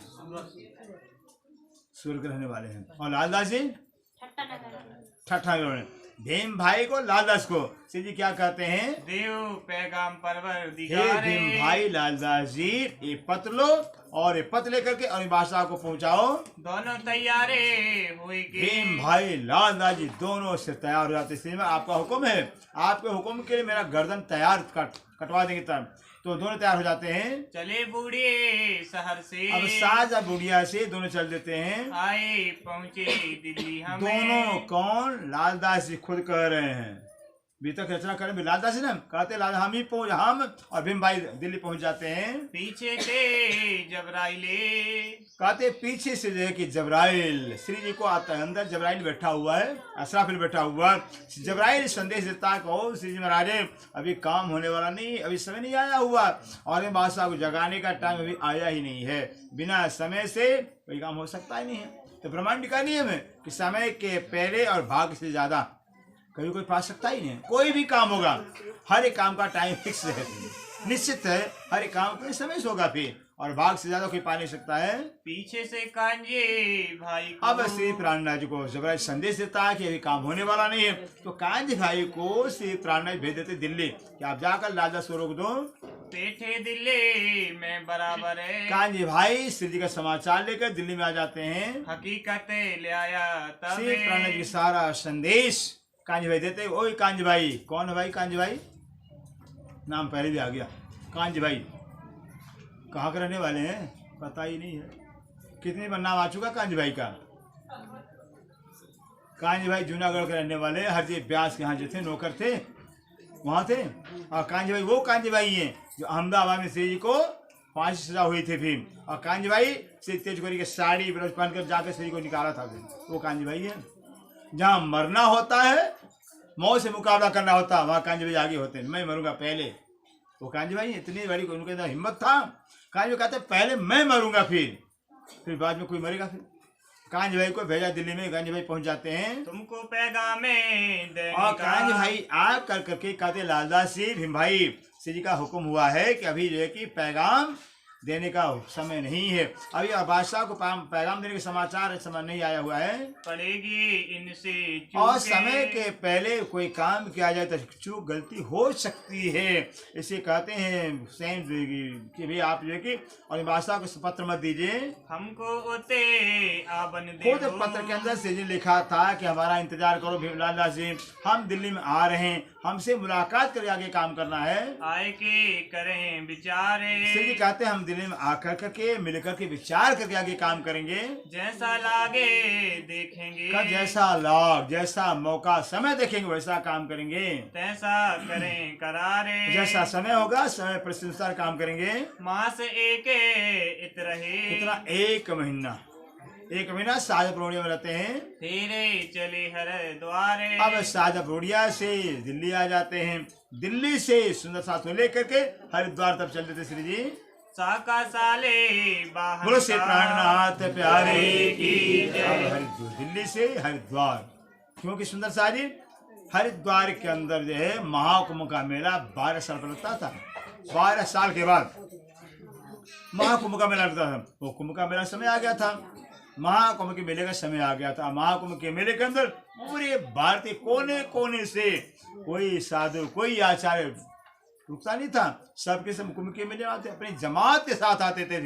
Speaker 1: सूरत के रहने वाले हैं। और लालदास जी ठट्ठा में। भीम भाई को लालदास को श्री जी क्या कहते हैं,
Speaker 2: देव पैगाम परवर
Speaker 1: हे
Speaker 2: दिगारे।
Speaker 1: भीम भाई लालदास जी ये पत्र लो और ये पत्र लेकर के और बादशाह को पहुंचाओ।
Speaker 2: दोनों तैयारे हुए के।
Speaker 1: भीम भाई लालदास जी दोनों से तैयार हो जाते। श्री में आपका हुक्म है, आपके हुक्म के लिए मेरा गर्दन तैयार कटवा देंगे तब। तो दोनों तैयार हो जाते हैं।
Speaker 2: चले बूढ़े शहर से।
Speaker 1: अब साजा बुढ़िया से दोनों चल देते हैं।
Speaker 2: आए पहुंचे दिल्ली हमें।
Speaker 1: दोनों कौन, लालदास जी खुद कह रहे हैं। तक रचना करें लालदास जी ना कहते लाल हम और भीम भाई दिल्ली पहुंच जाते हैं।
Speaker 2: पीछे थे जबराइले।
Speaker 1: कहते पीछे से जो है कि जबराइल श्री जी को आता है। अंदर जबराइल बैठा हुआ है, असराफिल बैठा हुआ। जबराइल संदेश देता है कहो श्री जी महाराज अभी काम होने वाला नहीं, अभी समय नहीं आया हुआ और बादशाह को जगाने का टाइम अभी आया ही नहीं है। बिना समय से कोई काम हो सकता ही नहीं है। तो ब्रह्मांड का नियम है कि समय के पहले और भाग से ज्यादा कभी कोई पा सकता ही नहीं। कोई भी काम होगा हर एक काम का टाइम फिक्स है, निश्चित है। हर एक काम कोई समय से होगा फिर और भाग से ज्यादा कोई पा नहीं सकता है।
Speaker 2: पीछे से कांजे भाई को।
Speaker 1: अब श्री प्राणनाथ जी को जबराइल संदेश देता है कि अभी काम होने वाला नहीं है। तो कांज भाई को श्री प्राणनाथ भेज देते दिल्ली कि आप जाकर लालदास को रोक दो।
Speaker 2: बैठे दिल्ली में बराबर है।
Speaker 1: कांज भाई श्री जी का समाचार लेकर दिल्ली में आ जाते हैं।
Speaker 2: हकीकत ले आया तब।
Speaker 1: श्री प्राणनाथ जी सारा संदेश कांज भाई देते। ओए कांज भाई, कौन है भाई कांज भाई, नाम पहले भी आ गया। कांज भाई कहाँ के रहने वाले हैं पता ही नहीं है। कितनी बार नाम आ चुका कांज भाई का। कांज भाई जूनागढ़ के रहने वाले, हरजीत व्यास के यहाँ जो थे नौकर थे वहाँ थे। और कांज भाई वो कांज भाई हैं जो अहमदाबाद में श्री जी को फांसी सजा हुई थी फिर। और कांज भाई श्री तेजगोरी के साड़ी ब्रज पहनकर जाकर श्री को निकाला था फिर, वो कांज भाई है। जहाँ मरना होता है मौत से मुकाबला करना होता, वहाँ कांजी भाई आगे होते, मैं मरूंगा पहले। वो कांजी भाई इतनी बड़ी उनके अंदर हिम्मत था, कांजी भाई कहते पहले मैं मरूंगा, फिर बाद में कोई मरेगा। फिर कांजी भाई को भेजा दिल्ली में, कांजी भाई पहुंच जाते हैं,
Speaker 2: तुमको पैगाम देने
Speaker 1: और
Speaker 2: का
Speaker 1: कांजी भाई आ कर करके कहते लालदास जी भीम भाई श्री जी का हुक्म हुआ है कि अभी जो है कि पैगाम देने का समय नहीं है, अभी बादशाह को पैगाम देने का समाचार समय नहीं आया हुआ है,
Speaker 2: पड़ेगी इनसे
Speaker 1: और
Speaker 2: चूके।
Speaker 1: समय के पहले कोई काम किया जाए तो चूक गलती हो सकती है। इसे कहते हैं सैन कि भाई आप जो है कि और बादशाह को पत्र मत दीजिए।
Speaker 2: हमको ओते आबन
Speaker 1: खुद
Speaker 2: दे
Speaker 1: पत्र के अंदर से जी लिखा था कि हमारा इंतजार करो भीमलाल दास जी, हम दिल्ली में आ रहे हैं, हमसे मुलाकात करके आगे काम करना है।
Speaker 2: आए के करें बिचारे,
Speaker 1: श्री जी कहते हैं हम दिल्ली में आकर करके मिलकर के विचार करके आगे काम करेंगे,
Speaker 2: जैसा लागे देखेंगे,
Speaker 1: का जैसा लाभ जैसा मौका समय देखेंगे वैसा काम करेंगे,
Speaker 2: तैसा करें करारे,
Speaker 1: जैसा समय होगा समय पर अनुसार काम करेंगे।
Speaker 2: मास एक इत रहे,
Speaker 1: कितना एक महीना साजब रोडिया में रहते हैं।
Speaker 2: तेरे चले हर द्वारे,
Speaker 1: अब साजब रोडिया से दिल्ली आ जाते हैं, दिल्ली से सुंदर साथ में लेकर के हरिद्वार तब चलते थे श्री जी।
Speaker 2: साका साले बाहर
Speaker 1: बोलो से प्राणनाथ प्यारे की
Speaker 2: जय।
Speaker 1: अब दिल्ली से हरिद्वार, क्योंकि सुंदर साह जी हरिद्वार के अंदर जो है महाकुंभ का मेला 12 साल पर लगता था। 12 साल के बाद महाकुंभ का मेला लगता था। वो कुंभ का मेला समय आ गया था, महाकुंभ के मेले का समय आ गया था। महाकुंभ के मेले के अंदर पूरे भारतीय कोने कोने से कोई साधु कोई आचार्य रुकता नहीं था, सबके सब कुंभ के मेले आते, अपनी जमात के साथ आते थे,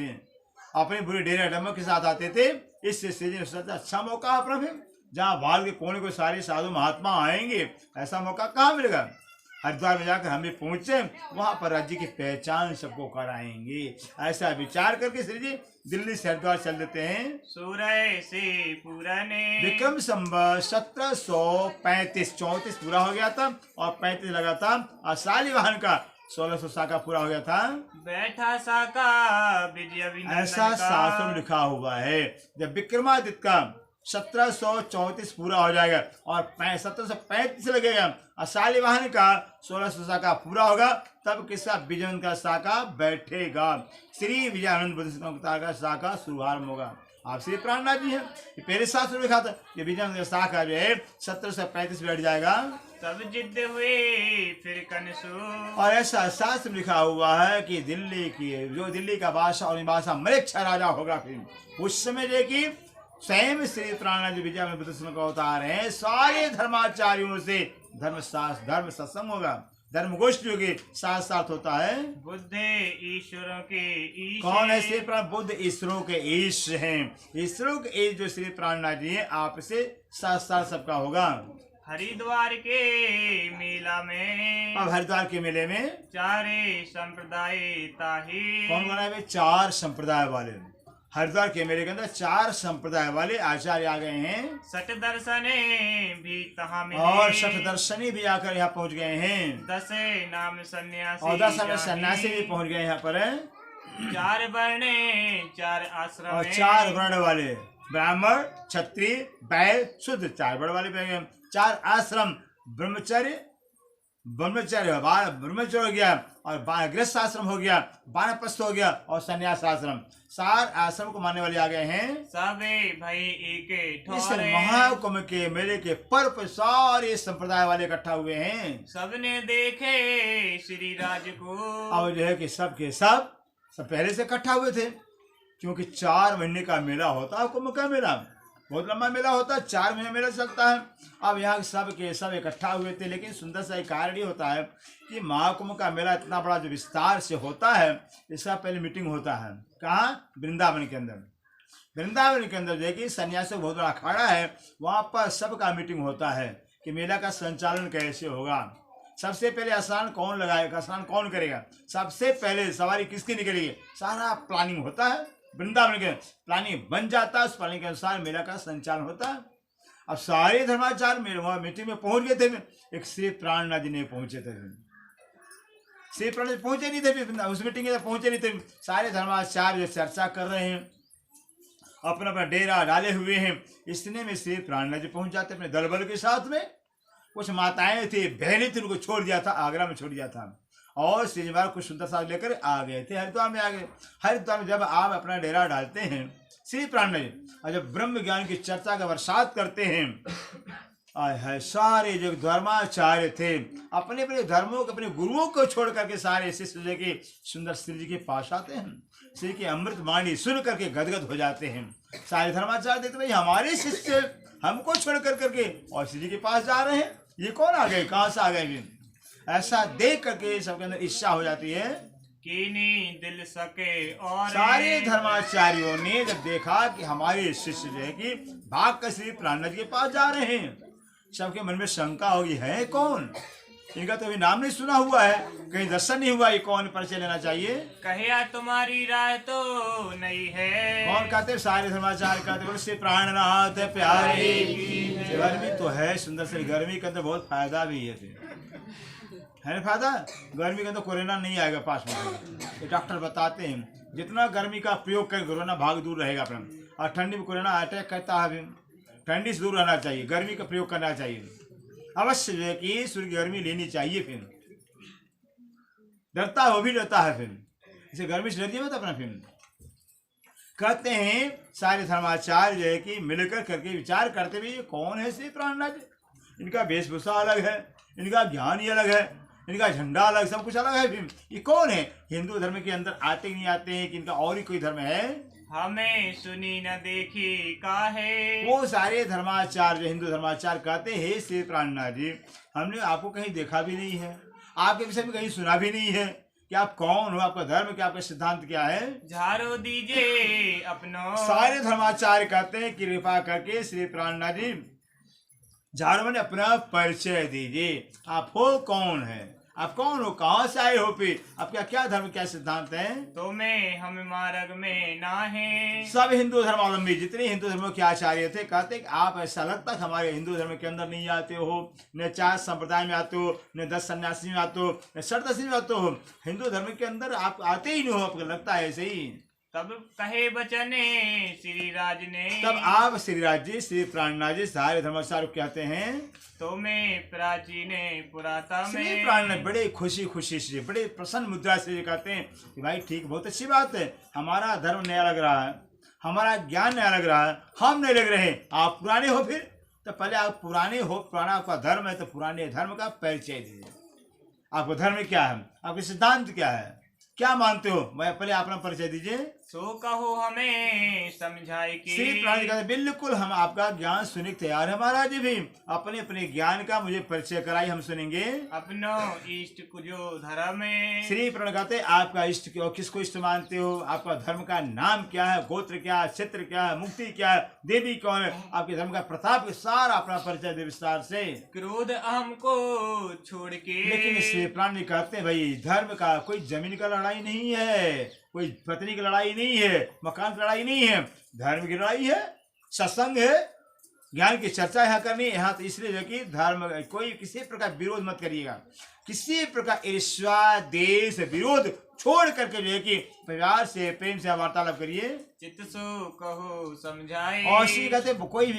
Speaker 1: अपने बुरे डेरे डमक के साथ आते थे। इससे सबसे अच्छा मौका अपना भी, जहाँ भारत के कोने को सारे साधु महात्मा आएंगे, ऐसा मौका कहाँ मिलेगा। हरिद्वार में जाकर हम भी पहुंचे, वहां पर राज्य की पहचान सबको कराएंगे, ऐसा विचार करके श्री जी दिल्ली से हरिद्वार चल देते हैं।
Speaker 2: सूरय से पुराने
Speaker 1: विक्रम संवत 1735 34 पूरा हो गया था और 35 लगा था, और शालिवाहन का 1600 साका पूरा हो गया था।
Speaker 2: बैठा साका विजय विनंदन
Speaker 1: ऐसा
Speaker 2: का।
Speaker 1: शास्त्रों में लिखा हुआ है, जब विक्रमादित्य का 1734 पूरा हो जाएगा और 1735 लगेगा और शालिवाहन का 1600 साका पूरा होगा, तब किसका विजयनंद का साका बैठेगा, श्री विजयानंद बुद्ध का साका शुभारंभ होगा। आप श्री प्राणनाथ जी हैं, पहले शास्त्र में लिखा था कि विजयनंद का साका जो है 1735 बैठ जाएगा।
Speaker 2: तब जिद्द हुए फिर कनसो,
Speaker 1: और ऐसा शास्त्र में लिखा हुआ है कि दिल्ली की जो दिल्ली का बादशाह और बादशाह मरेच्छा राजा होगा, फिर उस समय देखिए स्वयं श्री प्राणनाथ जी विजय में बुद्ध का अवतार है, सारे धर्माचार्यों से धर्म सत्संग होगा, धर्म गोष्ठी होगी, साथ साथ होता है।
Speaker 2: बुद्ध ईश्वरों के ईश
Speaker 1: कौन है श्री प्राण? बुद्ध ईश्वरों के ईश हैं, ईश्वरों के ईश जो श्री प्राणनाथ जी है, आपसे साथ साथ सबका होगा।
Speaker 2: हरिद्वार के मेला में,
Speaker 1: अब हरिद्वार के मेले में
Speaker 2: चारे संप्रदाय ताही,
Speaker 1: कौन कौन है? 4 संप्रदाय वाले हरिद्वार के मेले के अंदर 4 संप्रदाय वाले आचार्य आ गए हैं,
Speaker 2: सट दर्शने भी तहाँ मिले,
Speaker 1: और सठ दर्शनी भी आकर यहाँ पहुँच गए हैं,
Speaker 2: 10 नाम सन्यासी,
Speaker 1: और 10 में सन्यासी भी पहुँच गए यहाँ पर,
Speaker 2: 4 वर्ण 4 आश्रम,
Speaker 1: और 4 वर्ण वाले ब्राह्मण क्षत्रिय वैश्य शूद्र 4 वर्ण वाले गए, 4 आश्रम ब्रह्मचर्य ब्रह्मचर्य हो गया, और गृहस्थ आश्रम हो गया, वानप्रस्थ हो गया, और सन्यास आश्रम, 4 आश्रम को मानने वाले आ गए हैं।
Speaker 2: सबे भाई एक
Speaker 1: इस
Speaker 2: ठोरे,
Speaker 1: महाकुंभ के मेले के पर्व पर सारे संप्रदाय वाले इकट्ठा हुए हैं।
Speaker 2: सबने देखे श्री राज को,
Speaker 1: और जो है कि सब के सब पहले से इकट्ठा हुए थे, क्योंकि 4 महीने का मेला होता है, कुंभ का मेला बहुत लंबा मेला होता है, 4 महीने मेला चलता है। अब यहाँ सब के सब इकट्ठा हुए थे, लेकिन सुंदर सा एक कारण ये होता है कि महाकुंभ का मेला इतना बड़ा जो विस्तार से होता है, इसका पहले मीटिंग होता है कहाँ? वृंदावन के अंदर। वृंदावन के अंदर देखिए सन्यासी बहुत बड़ा अखाड़ा है, वहाँ पर सबका मीटिंग होता है कि मेला का संचालन कैसे होगा, सबसे पहले स्नान कौन लगाएगा, स्नान कौन करेगा, सबसे पहले सवारी किसकी निकलेगी, सारा प्लानिंग होता है। वृंदावन के प्लानिंग बन जाता है, उस प्लानिंग के अनुसार मेला का संचालन होता है। अब सारे धर्माचार्य मेरे वहाँ मीटिंग में पहुंच गए थे, एक श्री प्राणनाथ जी नहीं पहुंचे थे, श्री प्राणनाथ जी पहुंचे नहीं थे, उस मीटिंग में पहुंचे नहीं थे। सारे धर्माचार्य चर्चा कर रहे हैं, अपना अपना डेरा डाले हुए हैं, इसने में श्री प्राणनाथ जी पहुंच जाते अपने दल बल के साथ में। कुछ माताएं थी, बहनें थी, उनको छोड़ दिया था, आगरा में छोड़ दिया था। और श्री जी महाराज कुछ सुंदर साथ लेकर आ गए थे, हरिद्वार में आ गए। हरिद्वार में जब आप अपना डेरा डालते हैं श्री प्राण जी, और जब ब्रह्म ज्ञान की चर्चा का बरसात करते हैं, आय है सारे जो धर्माचार्य थे अपने अपने धर्मों के अपने गुरुओं को छोड़ करके सारे शिष्य जो कि सुंदर श्री जी के पास आते हैं, श्री की अमृत वाणी सुन करके गदगद हो जाते हैं। सारे धर्माचार्य देखते भाई हमारे शिष्य हमको छोड़ कर करके और श्री जी के पास जा रहे हैं, ये कौन आ गए, कहाँ से आ गए। ऐसा देख करके सबके अंदर इच्छा हो जाती है।
Speaker 2: कीनी दिल सके और
Speaker 1: सारे धर्माचार्यों ने जब देखा कि हमारे शिष्य जो है कि भाग कर श्री प्राणनाथ के पास जा रहे हैं, सबके मन में शंका होगी है कौन, इनका तो अभी नाम नहीं सुना हुआ है, कहीं दर्शन नहीं हुआ, ये कौन परिचय लेना चाहिए।
Speaker 2: कहिया तुम्हारी राय तो नहीं है।
Speaker 1: कौन कहते हैं, सारे धर्माचार्य कहते बोले श्री प्राणनाथ प्यारे। गर्मी तो है सुंदर से, गर्मी के अंदर बहुत फायदा भी है ना फायदा। गर्मी के अंदर कोरोना नहीं आएगा पास में, ये डॉक्टर बताते हैं। जितना गर्मी का प्रयोग करें कोरोना भाग दूर रहेगा अपना, और ठंडी में कोरोना अटैक करता है, ठंडी से दूर रहना चाहिए, गर्मी का प्रयोग करना चाहिए अवश्य जो है कि सूर्य की गर्मी लेनी चाहिए। फिर डरता है वो भी डरता है, फिर इसे गर्मी से डरिए मत अपना। फिर कहते हैं सारे धर्माचार्य जो है कि मिलकर करके विचार करते हुए ये कौन है श्री प्राणनाथ, इनका वेशभूषा अलग है, इनका ज्ञान ही अलग है, इनका झंडा अलग, सब कुछ अलग है। फिर ये कौन है, हिंदू धर्म के अंदर आते ही नहीं आते हैं कि इनका और ही कोई धर्म है।
Speaker 2: हमें सुनी न देखी काहे।
Speaker 1: वो सारे धर्माचार्य हिंदू धर्माचार्य कहते हैं श्री प्राणनाथ जी हमने आपको कहीं देखा भी नहीं है, आपके विषय में कहीं सुना भी नहीं है कि आप कौन हो, आपका धर्म क्या, आपका सिद्धांत क्या है।
Speaker 2: झाड़ो दीजिए अपनो।
Speaker 1: सारे धर्माचार्य कहते हैं कृपा करके श्री प्राणनाथ जी झाड़ो मैंने अपना परिचय दीजिए, आप हो कौन है, आप कौन हो, कहाँ से आए हो, फिर आपका क्या धर्म क्या सिद्धांत है।
Speaker 2: तो मैं हम मार्ग में ना है।
Speaker 1: सब हिंदू धर्मावलंबी जितने हिंदू धर्मों के आचार्य थे कहते कि आप ऐसा लगता है हमारे हिंदू धर्म के अंदर नहीं आते हो, न 4 संप्रदाय में आते हो, न 10 सन्यासी में आते हो, न सप्तर्षि में आते हो, हिंदू धर्म के अंदर आप आते ही नहीं हो, आपको लगता है ऐसे ही।
Speaker 2: तब कहे बचने श्री राज ने।
Speaker 1: तब आप श्री राज जी श्री प्राणनाथ जी सारे धर्माचार्य कहते हैं
Speaker 2: तो मैं प्राचीन पुराता में।
Speaker 1: श्री प्राणनाथ बड़े खुशी खुशी से बड़े प्रसन्न मुद्रा से कहते हैं कि भाई ठीक बहुत अच्छी बात है, हमारा धर्म नया लग रहा है, हमारा ज्ञान नया लग रहा है, हम नहीं लग रहे, आप पुराने हो। फिर तो पहले आप पुराने हो, पुराना आपका धर्म है तो पुराने धर्म का परिचय दीजिए। आपका धर्म क्या है, आपके सिद्धांत क्या है, क्या मानते हो, मैं पहले अपना परिचय दीजिए।
Speaker 2: सो कहो हमें समझाए कि।
Speaker 1: श्री प्राण कहते बिल्कुल हम आपका ज्ञान सुनने को तैयार है महाराज जी भी, अपने अपने ज्ञान का मुझे परिचय कराई, हम सुनेंगे।
Speaker 2: अपनो इष्ट को जो धर्म है।
Speaker 1: श्री प्राण कहते आपका इष्ट क्यों, किसको इष्ट मानते हो, आपका धर्म का नाम क्या है, गोत्र क्या है, क्षेत्र क्या है, मुक्ति क्या है, देवी कौन है, आपके धर्म का प्रताप सारा अपना परिचय दे विस्तार से।
Speaker 2: क्रोध हमको छोड़ के।
Speaker 1: लेकिन श्री प्राण कहते हैं भाई धर्म का कोई जमीन का लड़ाई नहीं है, कोई पत्नी की लड़ाई नहीं है, मकान की लड़ाई नहीं है, धर्म की लड़ाई है, सत्संग है, ज्ञान की चर्चा यहाँ करनी है। यहाँ तो इसलिए जो कि धर्म कोई किसी प्रकार विरोध मत करिएगा, किसी प्रकार ईर्ष्या देश विरोध छोड़ करके जो है कि प्यार से प्रेम से वार्तालाप करिए।
Speaker 2: चित्त सो कहो समझाए।
Speaker 1: और श्री कहते कोई